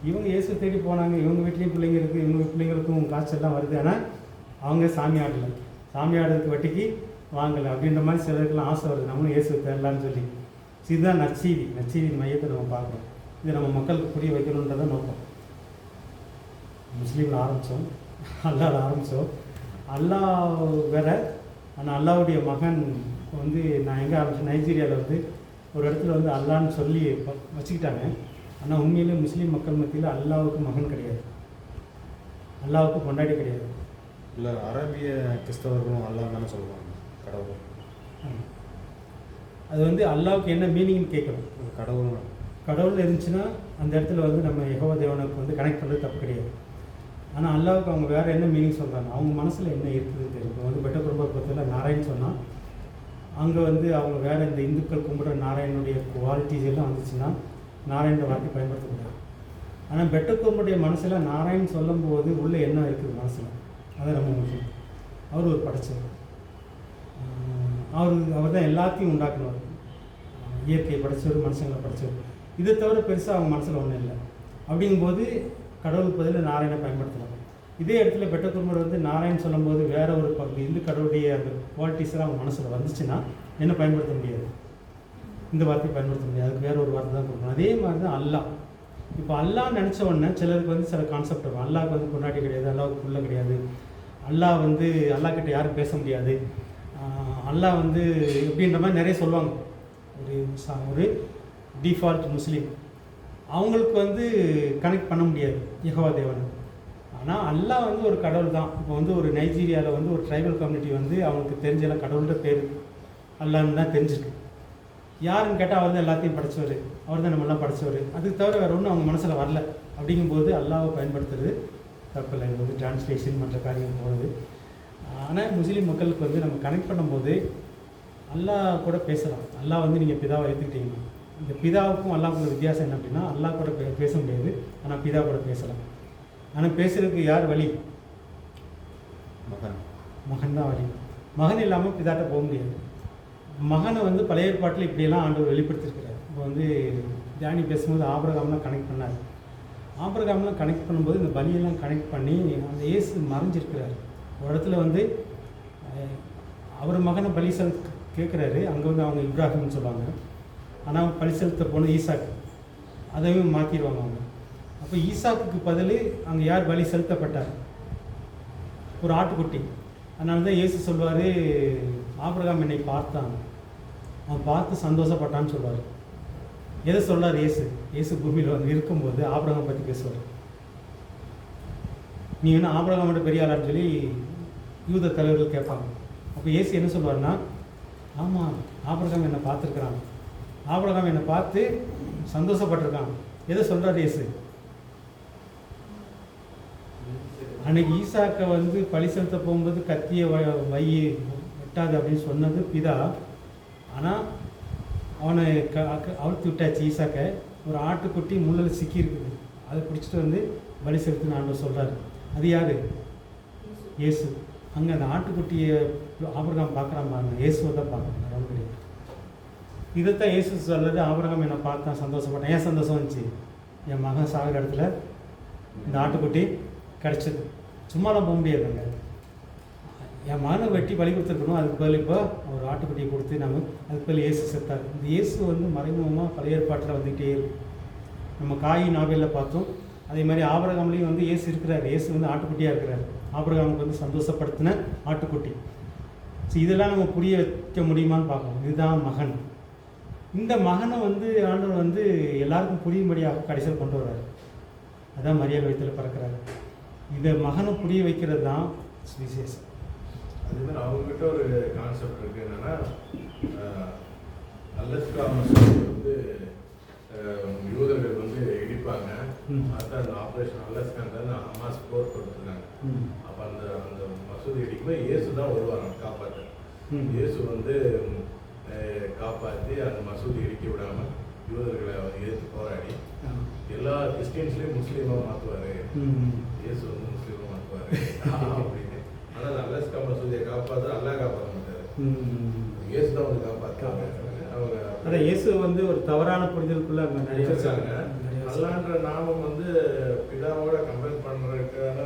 இவங்க இயேசு தேடி போனாங்க, இவங்க வீட்லேயும் பிள்ளைங்க இருக்குது, இவங்க வீட்லைங்களுக்கும் காய்ச்சல்லாம் வருது, ஆனால் அவங்க சாமி ஆடலை, சாமி ஆடுறதுக்கு வட்டிக்கு வாங்கலை அப்படின்ற மாதிரி சிலருக்கெல்லாம் ஆசை வருது, நம்மளும் இயேசு தேடலான்னு சொல்லி. இதுதான் நற்செய்தி மையத்தை நம்ம பார்க்குறோம். இதை நம்ம மக்களுக்கு புரிய வைக்கணுன்றதை நோக்கம். முஸ்லீமில் ஆரம்பித்தோம், அல்லாஹ் ஆரம்பித்தோம். அல்லாஹ் வேற, ஆனால் அல்லாவுடைய மகன் வந்து நான் எங்கே ஆரம்பித்தேன், நைஜீரியாவில் வந்து ஒரு இடத்துல வந்து அல்லான்னு சொல்லி வச்சுக்கிட்டாங்க. ஆனால் உண்மையிலே முஸ்லீம் மக்கள் மத்தியில் அல்லாவுக்கு மகன் கிடையாது, அல்லாவுக்கு கொண்டாடி கிடையாது. இல்லை, அரபிய கிறிஸ்தவர்களும் அல்லாஹ் தானே சொல்லுவாங்க கடவுள். அது வந்து அல்லாவுக்கு என்ன மீனிங்னு கேட்கணும். கடவுள் இருந்துச்சுன்னா அந்த இடத்துல வந்து நம்ம யெகோவா தேவனுக்கு வந்து கனெக்ட் பண்ணுறது தப்பு கிடையாது. ஆனால் அல்லாவுக்கு அவங்க வேறு என்ன மீனிங் சொல்கிறாங்க, அவங்க மனசில் என்ன இருக்குதுன்னு தெரியும். இப்போ வந்து பெட்ட குடும்ப பக்கத்தில் நாராயண் சொன்னால் அங்கே வந்து அவங்க வேறு இந்த இந்துக்கள் கும்பிட்ற நாராயணனுடைய குவாலிட்டிஸ் எல்லாம் வந்துச்சுன்னா நாராயண வார்த்தை பயன்படுத்தக்கூடாது. ஆனால் பெட்ட குடும்படைய மனசில் நாராயண் சொல்லும்போது உள்ளே என்ன இருக்குது மனசில், அதை நம்ம முக்கியம். அவர் ஒரு படைச்சவர், அவர் தான் எல்லாத்தையும் உண்டாக்குனவர், இயற்கையை படைச்சவர், மனுஷங்களை படைச்சவர். இதை தவிர பெருசாக அவங்க மனசில் ஒன்றும் இல்லை. அப்படிங்கும்போது கடவுளுக்கு பதில் நாராயணை பயன்படுத்தலாம். இதே இடத்துல பெட்ட குடும்பர் வந்து நாராயண் சொல்லும்போது வேற ஒரு பகுதி இந்து கடவுளுடைய அந்த குவாலிட்டிஸ்லாம் அவங்க மனசில் வந்துச்சுன்னா என்ன பயன்படுத்த முடியாது, இந்த வார்த்தையை பயன்படுத்த முடியாது, அதுக்கு வேற ஒரு வார்த்தை தான் கொடுக்கணும். அதே மாதிரி தான் அல்லாஹ். இப்போ அல்லாஹ் நினச்ச உடனே சிலருக்கு வந்து சில கான்செப்ட் வரும். அல்லாஹ்க்கு வந்து கொண்டாடி கிடையாது, அல்லாஹ்வுக்கு புள்ள கிடையாது, அல்லாஹ் வந்து அல்லாஹ் கிட்ட யாரும் பேச முடியாது, அல்லாஹ் வந்து எப்படின்ற மாதிரி நிறைய சொல்லுவாங்க. ஒரு டிஃபால்ட் முஸ்லீம் அவங்களுக்கு வந்து கனெக்ட் பண்ண முடியாது யெகோவா தேவன். ஆனால் அல்லாஹ் வந்து ஒரு கடவுள் தான். இப்போ வந்து ஒரு நைஜீரியாவில் வந்து ஒரு ட்ரைபல் கம்யூனிட்டி வந்து அவங்களுக்கு தெரிஞ்செல்லாம் கடவுள்கிட்ட பேர் அல்லான்னு தான் தெரிஞ்சிருக்கு. யாருன்னு கேட்டால் அவர் தான் எல்லாத்தையும் படைச்சவர், அவர் தான் நம்மளாம் படைச்சவர், அதுக்கு தவிர வேறு ஒன்றும் அவங்க மனசில் வரல. அப்படிங்கும்போது அல்லாவை பயன்படுத்துறது தப்பில்லை. இது வந்து டிரான்ஸ்லேஷன் மற்ற காரியம் போகுது. ஆனால் முஸ்லீம் மக்களுக்கு வந்து நம்ம கனெக்ட் பண்ணும்போது அல்லாஹ் கூட பேசலாம். அல்லாஹ் வந்து நீங்கள் பிதாவை ஏற்றுக்கிட்டீங்கன்னா, இந்த பிதாவுக்கும் அல்லாஹ்வுக்கும் வித்தியாசம் என்ன அப்படின்னா, அல்லாஹ் கூட பேச முடியாது, ஆனால் பிதா கூட பேசலாம். ஆனால் பேசுறதுக்கு யார் வழி? மகன் தான் வழி. மகன் இல்லாமல் பிதாட்ட போக முடியாது. மகனை வந்து பழைய ஏற்பாட்டில் இப்படியெல்லாம் ஆண்டவர் வெளிப்படுத்தியிருக்கிறார். இப்போ வந்து தியானி பேசும்போது ஆபிரகாம்லாம் கனெக்ட் பண்ணார். ஆபிரகாம்லாம் கனெக்ட் பண்ணும்போது இந்த பலியெல்லாம் கனெக்ட் பண்ணி அந்த இயேசு மறைஞ்சிருக்கிறார். ஒரு இடத்துல வந்து அவர் மகனை பலி செலுத்த கேட்குறாரு. அங்கே வந்து அவங்க இப்ராஹிம்னு சொல்லுவாங்க, ஆனால் பலி செலுத்த போன ஈசாக்கு, அதையும் மாற்றிடுவாங்க அவங்க. அப்போ ஈசாக்குக்கு பதில் அங்கே யார் பலி செலுத்தப்பட்டார்? ஒரு ஆட்டுக்குட்டி. அதனால தான் இயேசு சொல்வார், ஆபிரகாம் என்னை பார்த்தான், அவன் பார்த்து சந்தோஷப்பட்டான்னு சொல்லுவார். எதை சொல்கிறார் இயேசு பூமியில் வந்து இருக்கும்போது ஆபிரகாம் பற்றி பேசுவார். நீ என்ன ஆபிரகாமோட பெரிய ஆளான்னு சொல்லி யூத தலைவர்கள் கேட்பாங்க. அப்போ இயேசு என்ன சொல்வார்னா, ஆமாம் ஆபிரகாம் என்னை பார்த்துருக்குறான், ஆபிரகாம் என்னை பார்த்து சந்தோஷப்பட்டிருக்கான். எதை சொல்கிறார் இயேசு? அன்னைக்கு ஈசாக்கை வந்து பழி செலுத்த போகும்போது கத்திய வை வெட்டாது அப்படின்னு சொன்னது பிதா. ஆனால் அவனை அவுழ்த்து விட்டாச்சு ஈசாக்கை. ஒரு ஆட்டுக்குட்டி முள்ளில் சிக்கியிருக்குது, அதை பிடிச்சிட்டு வந்து பலி செலுத்துன்னு ஆண்டவர் சொல்கிறாரு. அது யார்? இயேசு. அங்கே அந்த ஆட்டுக்குட்டியை ஆபிரகாம் பார்க்குறான் பாருங்க, இயேசுவை தான் பார்க்குறாங்க, ரொம்ப கிடையாது. இதைத்தான் இயேசு சொல்கிறது, ஆபிரகாம் என்னை பார்த்தா சந்தோஷப்பட்டேன். ஏன் சந்தோஷம் வந்துச்சு? என் மகன் சாகிற இடத்துல இந்த ஆட்டுக்குட்டி கிடச்சிது. சும்மாலாம் போக முடியாதுங்க. என் மகனை வெட்டி பலி கொடுத்துருக்கணும், அதுக்கு பதில் இப்போ ஒரு ஆட்டுக்குட்டியை கொடுத்து நம்ம அதுக்கு பதில் இயேசு செத்தார். இந்த இயேசு வந்து மறைமுகமாக பழைய ஏற்பாட்டில் வந்துகிட்டே இருக்கும். நம்ம காயின் ஆபேலில் பார்த்தோம், அதே மாதிரி ஆபிரகாம்லேயும் வந்து இயேசு இருக்கிறார். இயேசு வந்து ஆட்டுக்குட்டியாக இருக்கிறார், ஆபிரகாமுக்கு வந்து சந்தோஷப்படுத்தின ஆட்டுக்குட்டி. ஸோ இதெல்லாம் நம்ம புரிய வைக்க முடியுமான்னு பார்க்கணும். இதுதான் மகன். இந்த மகனை வந்து ஆண்டவர் வந்து எல்லாருக்கும் புரியும்படியாக கடைசியில் கொண்டு வர்றாரு. அதான் மரியாதை வயிற்றில் பறக்கிறாரு. இதை மகனை புரிய வைக்கிறது தான் விசேஷம். அதே மாதிரி அவங்ககிட்ட ஒரு கான்செப்ட் இருக்குது, என்னென்னா அல்லஸ்காம வந்து யூதர்கள் வந்து இடிப்பாங்க, அதான் அந்த ஆப்ரேஷன் அலஸ்கான் ஹமாஸ் போர் கொடுத்துருக்காங்க. அப்போ அந்த அந்த மசூதி இடிக்கும்போது இயேசு தான் வருவாங்க காப்பாற்ற. இயேசு வந்து காப்பாற்றி அந்த மசூதி இடிக்க விடாமல் யூதர்களை எதிர்த்து போராடி எல்லா கிறிஸ்டியன்ஸ்லேயும் முஸ்லீமாக மாற்றுவார். இயேசு வந்து முஸ்லீமாக மாற்றுவார் அப்படின்னு. ஆனால் அலஸ்கா மசூதியை காப்பாற்ற அல்லாஹ் காப்பாற்ற மாட்டார், இயேசு தான் வந்து காப்பாற்றாங்க. அவங்க அதான் இயேசு வந்து ஒரு தவறான புரிதலுக்குள்ள அங்கே நிறைய இருக்காங்க. அல்லான்ற நாமம் வந்து பிதாவோட கம்பேர் பண்ணுறதுக்கான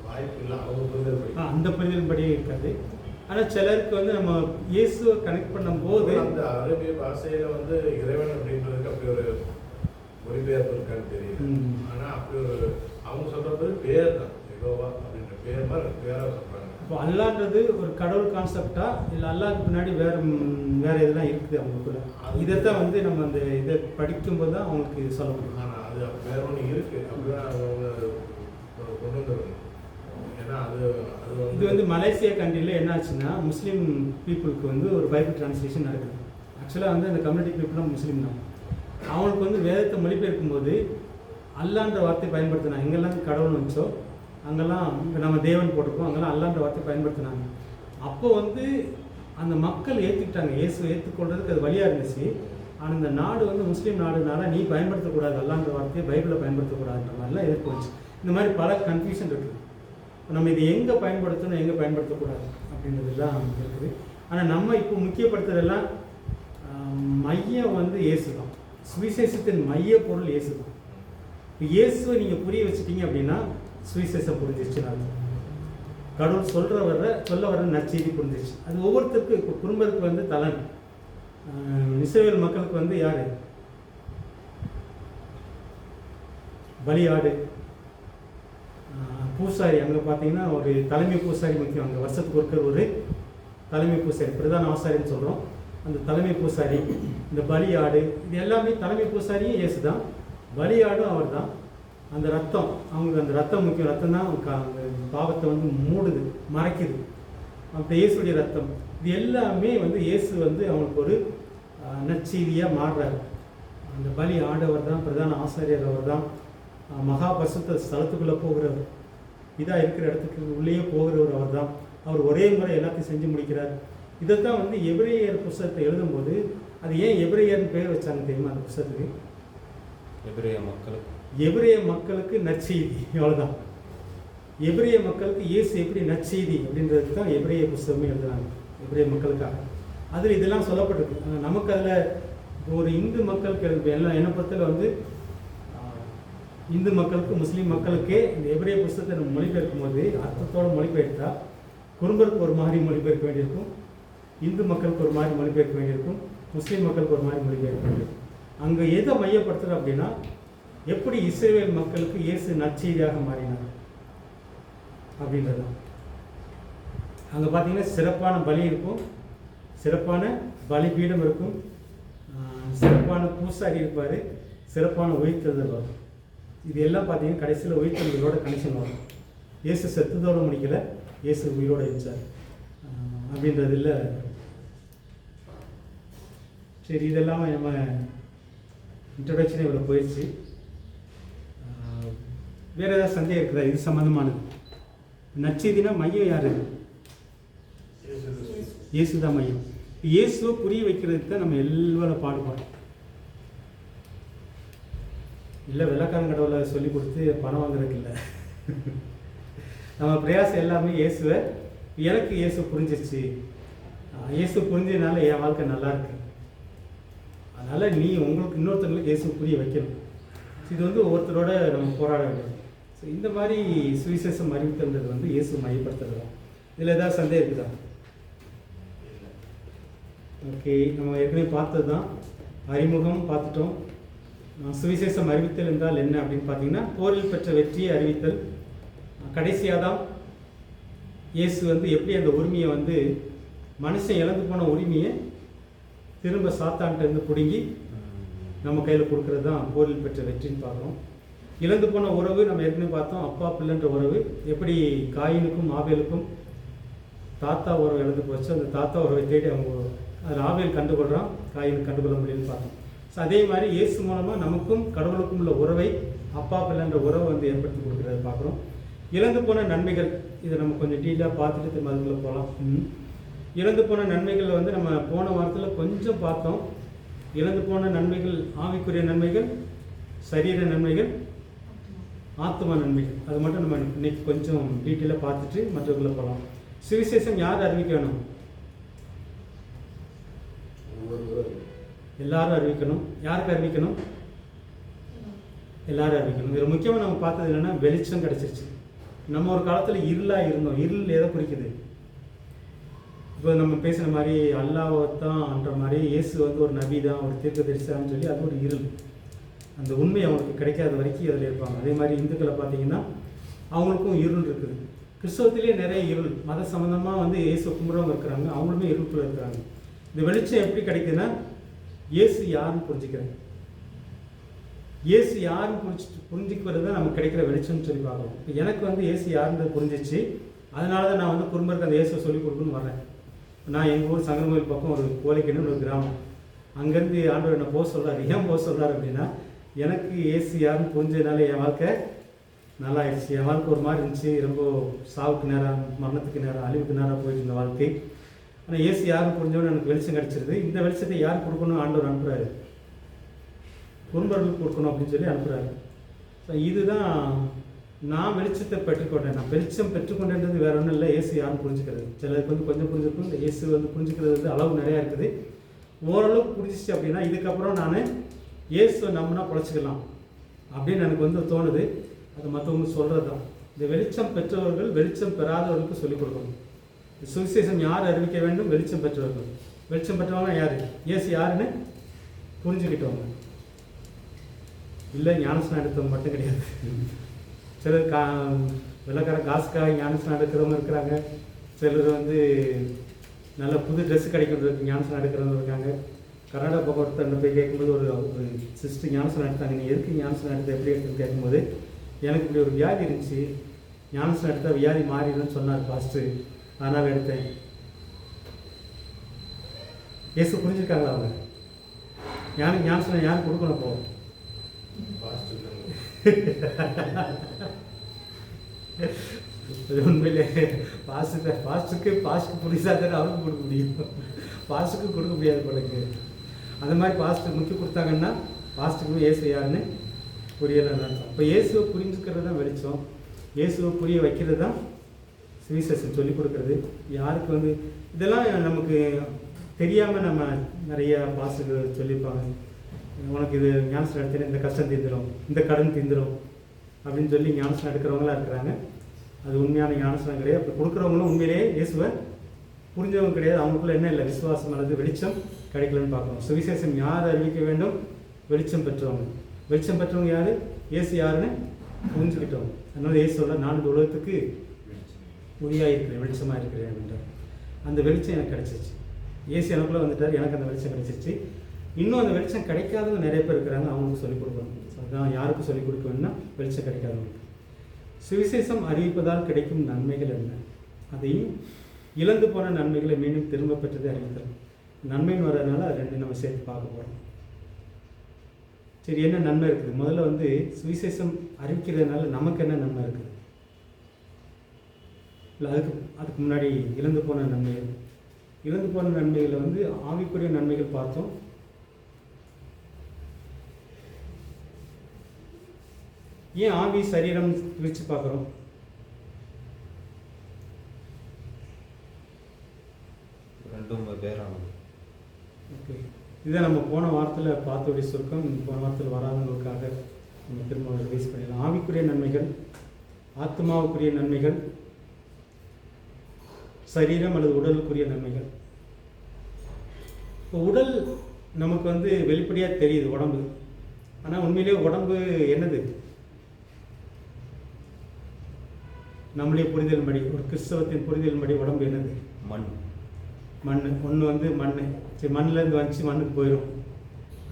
வாய்ப்பு இல்லை. அவங்க புரிதல் படி அந்த புரிதல் படி இருக்காது. ஆனால் சிலருக்கு வந்து நம்ம இயேசுவை கனெக்ட் பண்ணும்போது அந்த அரபிய பாஷையில் வந்து இறைவன் அப்படின்றதுக்கு அப்படி ஒரு மொழிபெயர்ப்பு இருக்கான்னு தெரியுது. ஆனால் அப்படி ஒரு அவங்க சொல்கிறது பேர் தான், யெகோவா அப்படின்ற பேர் மாதிரி பேராக சொல்கிறாங்க. இப்போ அல்லான்றது ஒரு கடவுள் கான்செப்டா இல்லை அல்லாஹ்க்கு பின்னாடி வேறு இதெல்லாம் இருக்குது அவங்களுக்குள்ள. இதைத்தான் வந்து நம்ம அந்த இதை படிக்கும்போது தான் அவங்களுக்கு சொல்ல முடியும். ஆனால் அது வேற ஒன்று இருக்குது, அப்படிதான் அவங்க கொண்டு வந்துருக்கணும். ஏன்னா இது வந்து மலேசியா கண்ட்ரியில் என்ன ஆச்சுன்னா முஸ்லீம் பீப்புளுக்கு வந்து ஒரு பைபிள் டிரான்ஸ்லேஷன் நடக்குது. ஆக்சுவலாக வந்து அந்த கம்யூனிட்டி பீப்புளாக முஸ்லீம் தான். அவங்களுக்கு வந்து வேதத்தை மொழிபெயர்க்கும் போது அல்லான்ற வார்த்தை பயன்படுத்தினாங்க. எங்கெல்லாம் கடவுள் வந்துச்சோ அங்கெல்லாம் இப்போ நம்ம தேவன் போட்டிருக்கோம், அங்கெல்லாம் அல்லான்ற வார்த்தை பயன்படுத்தினாங்க. அப்போ வந்து அந்த மக்கள் ஏற்றுக்கிட்டாங்க, இயேசு ஏற்றுக்கொள்றதுக்கு அது வழியாக இருந்துச்சு. ஆனால் இந்த நாடு வந்து முஸ்லீம் நாடுனால நீ பயன்படுத்தக்கூடாது, அல்லான்ற வார்த்தையை பைபிளை பயன்படுத்தக்கூடாதுன்ற மாதிரிலாம் எதிர்ப்பு வந்துச்சு. இந்த மாதிரி பல கன்ஃபியூஷன் இருக்குது. நம்ம இது எங்கே பயன்படுத்தணும் எங்கே பயன்படுத்தக்கூடாது அப்படின்றதுலாம் இருக்குது. ஆனால் நம்ம இப்போ முக்கியப்படுத்துறதெல்லாம் மையம் வந்து இயேசு தான். சுவிசேஷத்தின் மைய பொருள் இயேசு தான். இப்போ இயேசுவை நீங்கள் புரிய வச்சுட்டீங்க அப்படின்னா சுவிசேஷம் புரிஞ்சிச்சுன்னா கடவுள் சொல்ல வர்ற நற்செய்தி புரிஞ்சிச்சு. அது ஒவ்வொருத்தருக்கும் இப்போ குடும்பத்துக்கு வந்து தலன். இஸ்ரவேல் மக்களுக்கு வந்து யார் பலியாடு, பூசாரி. அங்கே பார்த்தீங்கன்னா ஒரு தலைமை பூசாரி முக்கியம். அங்கே வருஷத்துக்கு ஒருத்தர் ஒரு தலைமை பூசாரி, பிரதான ஆசாரின்னு சொல்கிறோம். அந்த தலைமை பூசாரி, இந்த பலியாடு, இது எல்லாமே தலைமை பூசாரியும் இயேசு தான், பலியாடும் அவர் தான். அந்த ரத்தம், அவங்களுக்கு அந்த ரத்தம் முக்கியம். ரத்தம் தான் அந்த பாவத்தை வந்து மூடுது, மறைக்குது. அந்த இயேசுடைய ரத்தம், இது எல்லாமே வந்து இயேசு வந்து அவங்களுக்கு ஒரு நற்செய்தியாக மாறுறாரு. அந்த பலி ஆடவர் தான், பிரதான ஆசாரியர் அவர் தான், மகா பரிசுத்த ஸ்தலத்துக்குள்ளே போகிறவர், இதாக இருக்கிற இடத்துக்கு உள்ளேயே போகிறவர் அவர் தான். அவர் ஒரே முறை எல்லாத்தையும் செஞ்சு முடிக்கிறார். இதைத்தான் வந்து எபிரேயர் புஸ்தகத்தை எழுதும்போது அது ஏன் எபிரேயர்னு பேர் வச்சாங்க தெரியுமா? அந்த புஸ்தகத்துக்கு எபிரேய மக்களுக்கு நற்செய்தி, அவ்வளோதான். எபிரேய மக்களுக்கு இயேசு எப்படி நற்செய்தி அப்படின்றது தான் எபிரேய புஸ்தகமே எழுதுனாங்க, எபிரேய மக்களுக்காக. அதில் இதெல்லாம் சொல்லப்பட்டிருக்கு. நமக்கு அதில் ஒரு இந்து மக்களுக்கு எல்லாம் என்ன பொறுத்தல வந்து இந்து மக்களுக்கு முஸ்லீம் மக்களுக்கே இந்த எபிரேய புஸ்தகத்தை நம்ம மொழிபெயர்க்கும் போது அர்த்தத்தோடு மொழிபெயர்த்தா குடும்பத்துக்கு ஒரு மாதிரி மொழிபெயர்க்க வேண்டியிருக்கும், இந்து மக்களுக்கு ஒரு மாதிரி மொழிபெயர்க்க வேண்டியிருக்கும், முஸ்லீம் மக்களுக்கு ஒரு மாதிரி மொழிபெயர்க்க வேண்டியிருக்கும். அங்கே எதை மையப்படுத்துகிறோம் அப்படின்னா எப்படி இஸ்ரவேல் மக்களுக்கு இயேசு நற்செய்தியாக மாறினார் அப்படின்றது. அங்கே பார்த்தீங்கன்னா சிறப்பான பலி இருக்கும், சிறப்பான பலிபீடம் இருக்கும், சிறப்பான பூசாரி இருப்பார், சிறப்பான உயிர்த்தெழுதல் வரும். இது எல்லாம் பார்த்தீங்கன்னா கடைசியில் உயிர்த்தெழுதலோட கனெக்ஷன் வரும். இயேசு செத்துதோடு முடிக்கலை, இயேசு உயிரோடு இருந்துச்சார் அப்படின்றதில்ல. சரி, இதெல்லாம் நம்ம இன்ட்ரடக்ஷனே இவ்வளோ போயிடுச்சு. வேறு ஏதாவது சந்தேகம் இருக்குதா இது சம்மந்தமானது? நற்செய்தினா மையம் யார்? இயேசு தான் மையம். இயேசுவை புரிய வைக்கிறதுக்கு தான் நம்ம எல்லோரும் பாடுபடுறோம். இல்லை வெள்ளக்காரன் கடவுளை சொல்லி கொடுத்து பணம் வாங்குறதுக்கு இல்லை. நம்ம பிரயாசம் எல்லாமே இயேசுவை, எனக்கு இயேசு புரிஞ்சிருச்சு, இயேசு புரிஞ்சதுனால என் வாழ்க்கை நல்லா இருக்கு, அதனால் நீ உங்களுக்கு இன்னொருத்தவங்களுக்கு இயேசு புரிய வைக்கணும். இது வந்து ஒவ்வொருத்தரோட நம்ம போராட வேண்டும். ஸோ இந்த மாதிரி சுவிசேஷம் அறிவித்தல்ன்றது வந்து இயேசு மையப்படுத்துறது தான். இதில் ஏதாவது சந்தேகம் இருக்குதா? ஓகே, நம்ம ஏற்கனவே பார்த்தது தான், அறிமுகம் பார்த்துட்டோம். சுவிசேஷம் அறிவித்தல் என்றால் என்ன அப்படின்னு பார்த்தீங்கன்னா போரில் பெற்ற வெற்றியை அறிவித்தல். கடைசியாக தான் இயேசு வந்து எப்படி அந்த உரிமையை வந்து மனுஷன் இழந்து போன உரிமையை திரும்ப சாத்தான்கிட்டேருந்து பிடுங்கி நம்ம கையில் கொடுக்கறது தான் போரில் பெற்ற வெற்றின்னு பார்க்குறோம். இழந்து போன உறவு நம்ம ஏற்கனவே பார்த்தோம், அப்பா பிள்ளைன்ற உறவு. எப்படி காயினுக்கும் ஆபேலுக்கும் தாத்தா உறவு இழந்து போச்சு, அந்த தாத்தா உறவை தேடி அவங்க அதில் ஆபேல் கண்டுகொள்கிறான், காயினுக்கு கண்டுகொள்ள முடியும்னு பார்த்தோம். ஸோ அதே மாதிரி இயேசு மூலமாக நமக்கும் கடவுளுக்கும் உள்ள உறவை, அப்பா பிள்ளைன்ற உறவை வந்து ஏற்படுத்தி கொடுக்குறத பார்க்குறோம். இழந்து போன நன்மைகள், இதை நம்ம கொஞ்சம் டீலாக பார்த்துட்டு திரும்ப அதுக்குள்ளே போகலாம். இழந்து போன நன்மைகள் வந்து நம்ம போன வாரத்தில் கொஞ்சம் பார்த்தோம். இழந்து போன நன்மைகள், ஆவிக்குரிய நன்மைகள், சரீர நன்மைகள், ஆத்மா நன்மைகள். அது மட்டும் நம்ம இன்னைக்கு கொஞ்சம் டீட்டெயிலாக பார்த்துட்டு மற்றவர்களை போகலாம். சுவிசேஷம் யார் அறிவிக்க வேணும்? எல்லாரும் அறிவிக்கணும். யாருக்கு அறிவிக்கணும்? எல்லாரும் அறிவிக்கணும். இதில் முக்கியமாக நம்ம பார்த்தது என்னென்னா, வெளிச்சம் கிடச்சிருச்சு. நம்ம ஒரு காலத்தில் இருளாக இருந்தோம். இருள் எதை குறிக்குது? இப்போ நம்ம பேசுகிற மாதிரி அல்லாஹ்தான்ன்ற மாதிரி இயேசு வந்து ஒரு நபி தான், ஒரு தீர்க்கதரிசின்னு சொல்லி அது ஒரு இருள். அந்த உண்மை அவங்களுக்கு கிடைக்காத வரைக்கும் அதில் இருப்பாங்க. அதே மாதிரி இந்துக்களை பார்த்தீங்கன்னா அவங்களுக்கும் இருள் இருக்குது. கிறிஸ்தவத்திலே நிறைய இருள், மத சம்மந்தமாக வந்து இயேசு கும்பிட்றவங்க இருக்கிறாங்க, அவங்களுமே இருளுக்குள்ள இருக்கிறாங்க. இந்த வெளிச்சம் எப்படி கிடைக்குதுன்னா, இயேசு யாருன்னு புரிஞ்சுக்கிறேன். இயேசு யாருன்னு புரிஞ்சுக்கிறது தான் நமக்கு கிடைக்கிற வெளிச்சம்னு சொல்லி பார்க்குறோம். இப்போ எனக்கு வந்து இயேசு யாருன்றது புரிஞ்சிச்சு. அதனால தான் நான் வந்து குறும்பருக்கு அந்த இயேசுவை சொல்லிக் கொடுக்கணும்னு வர்றேன். நான் எங்கள் ஊர் சங்கரமோயில் பக்கம் ஒரு கோழிக்கணும்னு ஒரு கிராமம். அங்கேருந்து ஆண்டவர் என்னை போக சொல்கிறார். ஏன் போக சொல்கிறார் அப்படின்னா, எனக்கு இயேசு யாருன்னு புரிஞ்சதுனால என் வாழ்க்கை நல்லா ஆயிடுச்சு. என் வாழ்க்கை ஒரு மாதிரி இருந்துச்சு, ரொம்ப சாவுக்கு நேரம், மரணத்துக்கு நேரம், அழிவுக்கு நேரம் போயிட்டு இருந்த வாழ்க்கை. ஆனால் இயேசு யாருன்னு புரிஞ்சவொன்னு எனக்கு வெளிச்சம் கிடச்சிருது. இந்த வெளிச்சத்தை யார் கொடுக்கணும்? ஆண்டவர் அனுப்புகிறாரு, குறும்பர்களுக்கு கொடுக்கணும் அப்படின்னு சொல்லி அனுப்புகிறாரு. ஸோ இதுதான் நான் வெளிச்சத்தை பெற்றுக்கொண்டேன். நான் வெளிச்சம் பெற்றுக்கொண்டேன்றது வேற ஒன்றும் இல்லை, இயேசு யாரும் புரிஞ்சுக்கிறது. சிலருக்கு வந்து கொஞ்சம் புரிஞ்சுக்கும், இந்த இயேசு வந்து புரிஞ்சுக்கிறது வந்து அளவு நிறையா இருக்குது. ஓரளவுக்கு புரிஞ்சிச்சு அப்படின்னா இதுக்கப்புறம் நான் இயேசுவை நம்பினா பொழைச்சிக்கலாம் அப்படின்னு எனக்கு வந்து தோணுது. அது மற்றவங்க சொல்கிறது தான். இந்த வெளிச்சம் பெற்றவர்கள் வெளிச்சம் பெறாதவர்களுக்கு சொல்லிக் கொடுக்கணும். சுவிசேஷம் யார் அறிவிக்க வேண்டும்? வெளிச்சம் பெற்றவர்கள். வெளிச்சம் பெற்றவங்க யார்? இயேசு யாருன்னு புரிஞ்சுக்கிட்டவங்க. இல்லை ஞானஸ்நானம் எடுத்தவங்க மட்டும் கிடையாது. சிலர் வெள்ளக்கார காசுக்காக ஞானஸ்நானம் எடுக்கிறவங்க இருக்கிறாங்க. சிலர் வந்து நல்ல புது ட்ரெஸ்ஸு கிடைக்கிறதுக்கு ஞானஸ்நானம் எடுக்கிறவங்க இருக்காங்க. கர்நாடகா பக்கத்தில் போய் கேட்கும்போது ஒரு சிஸ்டர் ஞானஸ்நானம் எடுத்தாங்க. நீ எதுக்கு ஞானஸ்நானம் எடுத்து எப்படி எடுத்துன்னு கேட்கும்போது, எனக்கு இப்படி ஒரு வியாதி இருந்துச்சு, ஞானஸ்நானம் எடுத்தால் வியாதி மாறிடுன்னு சொன்னார் பாஸ்ட்டு, அதனால் எடுத்தேன். இயேசு புரிஞ்சுருக்காங்களா அவங்க? ஞானஸ்நானம் யாரும் கொடுக்கணும்? போ உண்மையிலே பாஸ்ட்டுக்கு புரிசா தானே அவருக்கு கொடுக்க முடியும், பாஸ்ட்டுக்கு கொடுக்க முடியாது போலக்கு. அந்த மாதிரி பாஸ்ட்டு முக்கியம் கொடுத்தாங்கன்னா பாஸ்ட்டுக்கு இயேசு யாருன்னு புரியலைன்னு. அப்போ இயேசுவை புரிஞ்சுக்கிறது தான் வெளிச்சம். இயேசுவை புரிய வைக்கிறது தான் சுவிசேஷம் சொல்லிக் கொடுக்குறது. யாருக்கு வந்து இதெல்லாம் நமக்கு தெரியாமல் நம்ம நிறைய பாஸ்ட்டுக்கு சொல்லியிருப்பாங்க. உனக்கு இது ஞானஸ்நானம் எடுத்தேன்னு இந்த கஷ்டம் தீர்ந்துடும், இந்த கடன் தீர்ந்துடும் அப்படின்னு சொல்லி ஞானஸ்நானம் எடுக்கிறவங்களாம் இருக்கிறாங்க. அது உண்மையான ஞானஸ்நானம் கிடையாது. அப்போ கொடுக்குறவங்களும் உண்மையிலேயே இயேசுவை புரிஞ்சவங்க கிடையாது. அவங்களுக்குள்ள என்ன இல்லை, விசுவாசம் அல்லது வெளிச்சம் கிடைக்கலன்னு பார்க்கணும். சுவிசேஷம் யார் அறிவிக்க வேண்டும்? வெளிச்சம் பெற்றவங்க. வெளிச்சம் பெற்றவங்க யார்? இயேசு யாருன்னு புரிஞ்சுக்கிட்டவங்க. அதனால இயேசு சொல்ல, நான் இந்த உலகத்துக்கு ஒளியாக இருக்கிறேன், வெளிச்சமாக இருக்கிறேன் அப்படின்றார். அந்த வெளிச்சம் எனக்கு கிடைச்சிச்சு. இயேசு எனக்குள்ளே வந்துட்டார், எனக்கு அந்த வெளிச்சம் கிடைச்சிச்சு. இன்னும் அந்த வெளிச்சம் கிடைக்காதவங்க நிறைய பேர் இருக்கிறாங்க, அவங்களுக்கு சொல்லிக் கொடுக்கணும். அதுதான் யாருக்கு சொல்லிக் கொடுக்க வேணும்னா வெளிச்சம் கிடைக்காதவங்களுக்கு. சுவிசேஷம் அறிவிப்பதால் கிடைக்கும் நன்மைகள் என்ன? அதையும் இழந்து போன நன்மைகளை மீண்டும் திரும்ப பெற்றதை அறிவித்தல். நன்மைன்னு வர்றதுனால அது ரெண்டு நம்ம சேர்த்து பார்க்க போகிறோம். சரி, என்ன நன்மை இருக்குது? முதல்ல வந்து சுவிசேஷம் அறிவிக்கிறதுனால நமக்கு என்ன நன்மை இருக்குது? இல்லை அதுக்கு முன்னாடி இழந்து போன நன்மைகள். இழந்து போன நன்மைகளை வந்து ஆவிக்குரிய நன்மைகள் பார்த்தோம். ஏன் ஆவி சரீரம் பிரித்து பார்க்குறோம்? ரெண்டும் வேறானது. ஓகே, இதை நம்ம போன வாரத்தில் பார்த்தோடைய சுருக்கம் போன வாரத்தில் வராதவங்களுக்காக நம்ம திரும்ப ரிவைஸ் பண்ணிடலாம். ஆவிக்குரிய நன்மைகள், ஆத்மாவுக்குரிய நன்மைகள், சரீரம் அல்லது உடலுக்குரிய நன்மைகள். இப்போ உடல் நமக்கு வந்து வெளிப்படையாக தெரியுது, உடம்பு. ஆனால் உண்மையிலேயே உடம்பு என்னது? நம்மளே புரிதல் படி, ஒரு கிறிஸ்தவத்தின் புரிதல் படி உடம்பு என்னது? மண். ஒன்று வந்து மண். சரி, மண்ணிலேருந்து வந்துச்சு, மண்ணுக்கு போயிடும்.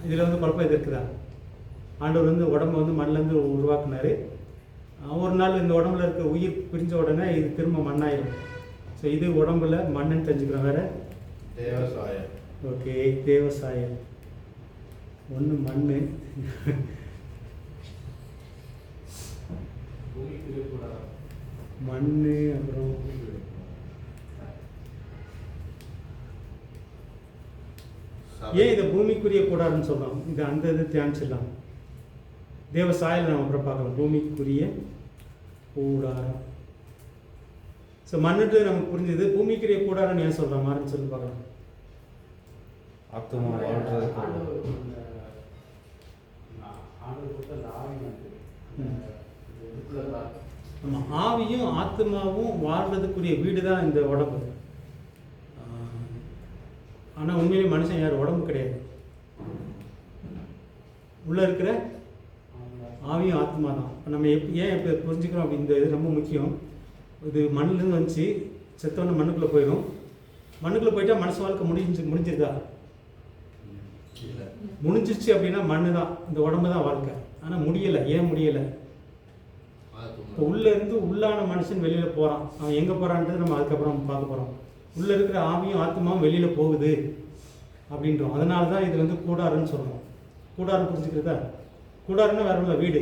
இதில் வந்து குழப்பம் எது இருக்குதா? ஆண்டவர் வந்து உடம்பு வந்து மண்ணிலேருந்து உருவாக்குனார். ஒரு நாள் இந்த உடம்புல இருக்க உயிர் பிரிஞ்ச உடனே இது திரும்ப மண்ணாயிடும். ஸோ இது உடம்புல மண்ணுன்னு தெரிஞ்சுக்கிறோம். வேறு தேவசாயம். ஓகே, தேவசாயம். ஒன்று மண், மண், அப்புறம் ஏன் இதை பூமிக்குரிய கூடாரம்னு சொல்கிறோம்? இது அந்த இது தியானிச்சிடலாம். தேவ சாயல் நம்ம அப்புறம் பார்க்கலாம். பூமிக்குரிய கூடாரம். ஸோ மண்ணுட்டு நமக்கு புரிஞ்சுது. பூமிக்குரிய கூடாரம் ஏன் சொல்கிறோம் மாறுன்னு சொல்லி பார்க்கலாம். ஆத்துமா வாழ்றதுக்கு நம்ம ஆவியும் ஆத்மாவும் வாழ்றதுக்குரிய வீடு தான் இந்த உடம்பு. ஆனால் உண்மையிலே மனுஷன் யார் உடம்பு கிடையாது. உள்ளே இருக்கிற ஆவியும் ஆத்மா தான். இப்போ நம்ம ஏன் இப்போ புரிஞ்சுக்கிறோம் அப்படி, இந்த இது ரொம்ப முக்கியம். இது மண்ணிலேருந்து வந்துச்சு, செத்தவொன்னே மண்ணுக்குள்ளே போயிடும். மண்ணுக்குள்ளே போயிட்டா மனசு வாழ்க்கை முடிஞ்சிருதா? முடிஞ்சிருச்சு அப்படின்னா மண்ணு தான், இந்த உடம்பு தான் வாழ்க்கை. ஆனால் முடியலை. ஏன் முடியலை? இப்போ உள்ளேருந்து உள்ளான மனுஷன் வெளியில் போகிறான். அவன் எங்கே போகிறான்றது நம்ம அதுக்கப்புறம் பார்க்க போகிறோம். உள்ளே இருக்கிற ஆவியும் ஆத்மாவும் வெளியில் போகுது அப்படின்றோம். அதனால தான் இது வந்து கூடாரன்னு சொல்கிறோம். கூடாரம் புரிஞ்சுக்கிறதா? கூடாரன்னா வேற உள்ள வீடு.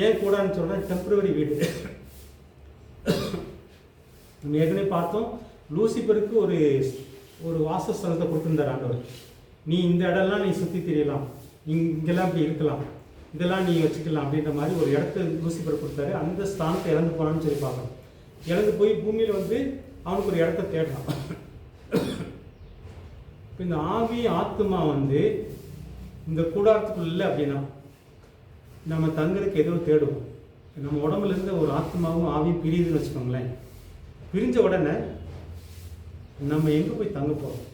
ஏன் கூடாரன்னு சொல்கிறேன்? டெம்பரவரி வீடு. நம்ம ஏற்கனவே பார்த்தோம், லூசிபருக்கு ஒரு வாசஸ்தலத்தை கொடுத்துருந்தார் ஆண்டவர். நீ இந்த இடம்லாம் நீ சுற்றி தெரியலாம், இங்கெல்லாம் இப்படி இருக்கலாம், இதெல்லாம் நீ வச்சுக்கலாம் அப்படின்ற மாதிரி ஒரு இடத்த லூசிபர் கொடுத்தாரு. அந்த ஸ்தானத்தை இழந்து போனான்னு சொல்லி பார்க்கணும். இழந்து போய் பூமியில் வந்து அவனுக்கு ஒரு இடத்த தேடலாம். இப்போ இந்த ஆவி ஆத்மா வந்து இந்த கூடாரத்துக்குள்ள இல்லை அப்படின்னா நம்ம தங்களுக்கு ஏதோ தேடுவோம். நம்ம உடம்புல இருந்து ஒரு ஆத்மாவும் ஆவியும் பிரியுதுன்னு வச்சுக்கோங்களேன். பிரிஞ்ச உடனே நம்ம எங்கே போய் தங்க போகிறோம்?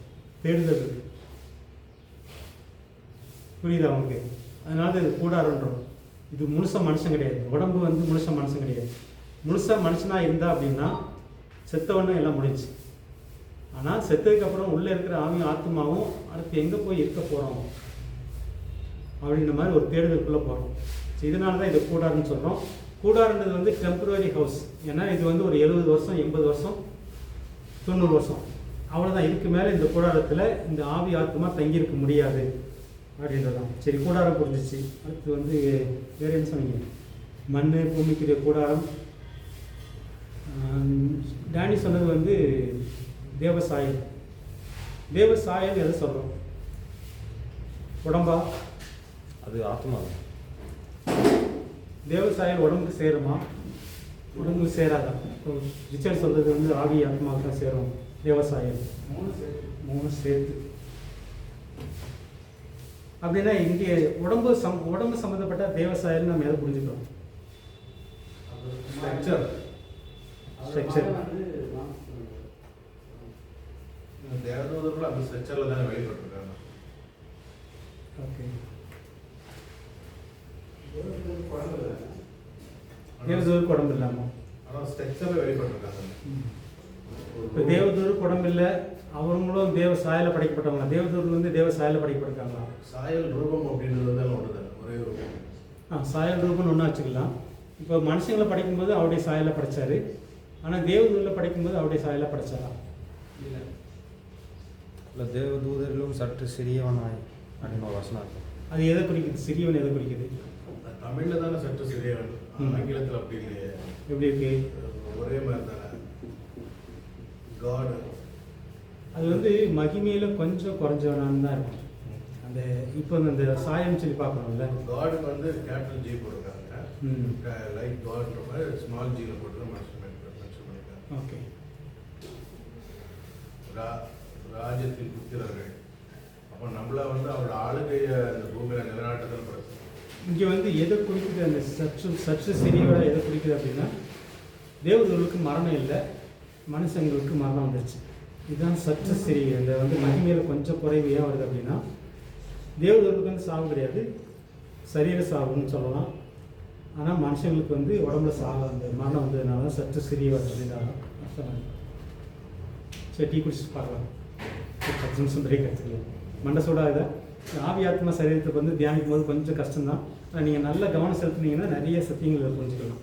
தேடுதல் இருக்கு. புரியுதா அவங்களுக்கு? அதனால இது கூடாரன்றோம். இது முழுசாக மனுஷன் கிடையாது. உடம்பு வந்து முழுசாக மனுஷன் கிடையாது. முழுசாக மனுஷனாக இருந்தா அப்படின்னா செத்தவொன்னே எல்லாம் முடிஞ்சு. ஆனால் செத்ததுக்கப்புறம் உள்ளே இருக்கிற ஆவியும் ஆத்மாவும் அடுத்து எங்கே போய் இருக்க போகிறோம் அப்படின்ற மாதிரி ஒரு தேடுதலுக்குள்ளே போகிறோம். இதனால தான் இது கூடாரன்னு சொல்கிறோம். கூடாரன்றது வந்து டெம்பரரி ஹவுஸ். ஏன்னா இது வந்து ஒரு 70 வருஷம், 80 வருஷம், 90 வருஷம் அவ்வளோதான். இதுக்கு மேலே இந்த கூடாரத்தில் இந்த ஆவி ஆத்மா தங்கியிருக்க முடியாது அப்படின்றதான். சரி, கூடாரம் புரிஞ்சிச்சு. அடுத்து வந்து வேறு என்ன சொன்னீங்க? மண், பூமிக்குரிய கூடாரம். டேனி சொன்னது வந்து தேவசாயல். தேவசாயல் எதை சொல்கிறோம்? உடம்பா? அது ஆத்மா. தேவசாயல் உடம்புக்கு சேருமா? உடம்புக்கு சேராதா? இப்போ ரிச்சர்ட் சொல்கிறது வந்து ஆவி ஆத்மாவுக்கு தான் சேரும் தேவசாயல். மூணு சேர்த்து. அப்படின்னா இங்கே உடம்பு சம்மந்தப்பட்ட தேவசாயல் நம்ம எதை புரிஞ்சுக்கிறோம்? ஸ்ட்ரக்சர். தேவதூதர்கள் அந்த ஸ்ட்ரக்சரில் தானே வெளிப்பட்டிருக்காங்க. ஓகே. தேவதூருக்கு உடம்பு இல்லாமா? ஆனால் ஸ்ட்ரக்சரில் வெளிப்பட்டிருக்காங்க. இப்போ தேவதூருக்கு உடம்பு இல்லை, அவங்களும் தேவ சாயல படைக்கப்பட்டவங்க. தேவதூருக்கு வந்து தேவ சாயல படைக்கப்பட்டிருக்காங்களா? சாயல் ரூபம் அப்படின்றது தான் ஒன்று தான், ஒரே ரூபம். சாயல் ரூபம்னு ஒன்றா வச்சுக்கலாம். இப்போ மனுஷங்களை படைக்கும்போது அவருடைய சாயலை படைச்சாரு. ஆனால் தேவதூரில் படைக்கும்போது அவருடைய சாயலை படைச்சாரா? இல்லை. தேவதூதர்களும் சற்று சிறியவனாய் அப்படின்னு ஒரு வசனம் இருக்கு. அது எதை குறிக்குது? சிறியவன் எதை குறிக்குது? தமிழில் தானே சற்று சிறியவன், ஆங்கிலத்தில் அப்படி இல்லையே. எப்படி இருக்கு? ஒரே மாதிரி தானே. காட் அது வந்து மகிமையில் கொஞ்சம் குறைஞ்சவனான்னு தான் இருக்கும். அந்த இப்போ அந்த சாயம் சொல்லி பார்க்கணும்ல. காடுக்கு வந்து கேபிட்டல் ஜி போட்டிருக்காங்க. லைக் காட்ன்ற மாதிரி ஸ்மால் ஜியில் போட்டு மென்ஷன் பண்ணியிருக்காங்க. ஓகே. ராஜ்யத்தின் புத்திரர்கள். அப்போ நம்மள வந்து அவரோட ஆளுகையை அந்த பூமியில் நிலநாட்டுதல் பிரச்சனை. இங்கே வந்து எதை குறிக்குது? அந்த சற்று சிறியோட எதை குறிக்குது அப்படின்னா, தேவதூர்களுக்கு மரணம் இல்லை, மனுஷங்களுக்கு மரணம் வந்துருச்சு. இதுதான் சற்று சிறிய. இந்த வந்து மகிமையில் கொஞ்சம் குறைவு ஏன் வருது அப்படின்னா, தேவதூர்களுக்கு வந்து சாவு கிடையாது, சரீர சாவுன்னு சொல்லலாம். ஆனால் மனுஷங்களுக்கு வந்து உடம்புல அந்த மரணம் வந்ததுனால சற்று சிறிய வருது அப்படின்னாலும் அர்த்தம். சரி, டீ குடிச்சிட்டு பார்க்கலாம். 10 நிமிஷம் பிரேக் எடுத்துக்கலாம். மண்டை சூடாகுதா? ஆவி ஆத்மா சரீரத்துக்கு வந்து தியானிக்கும் போது கொஞ்சம் கஷ்டம்தான். ஆனால் நீங்கள் நல்ல கவனம் செலுத்துனீங்கன்னா நிறைய சத்தியங்களை புரிஞ்சுக்கலாம்.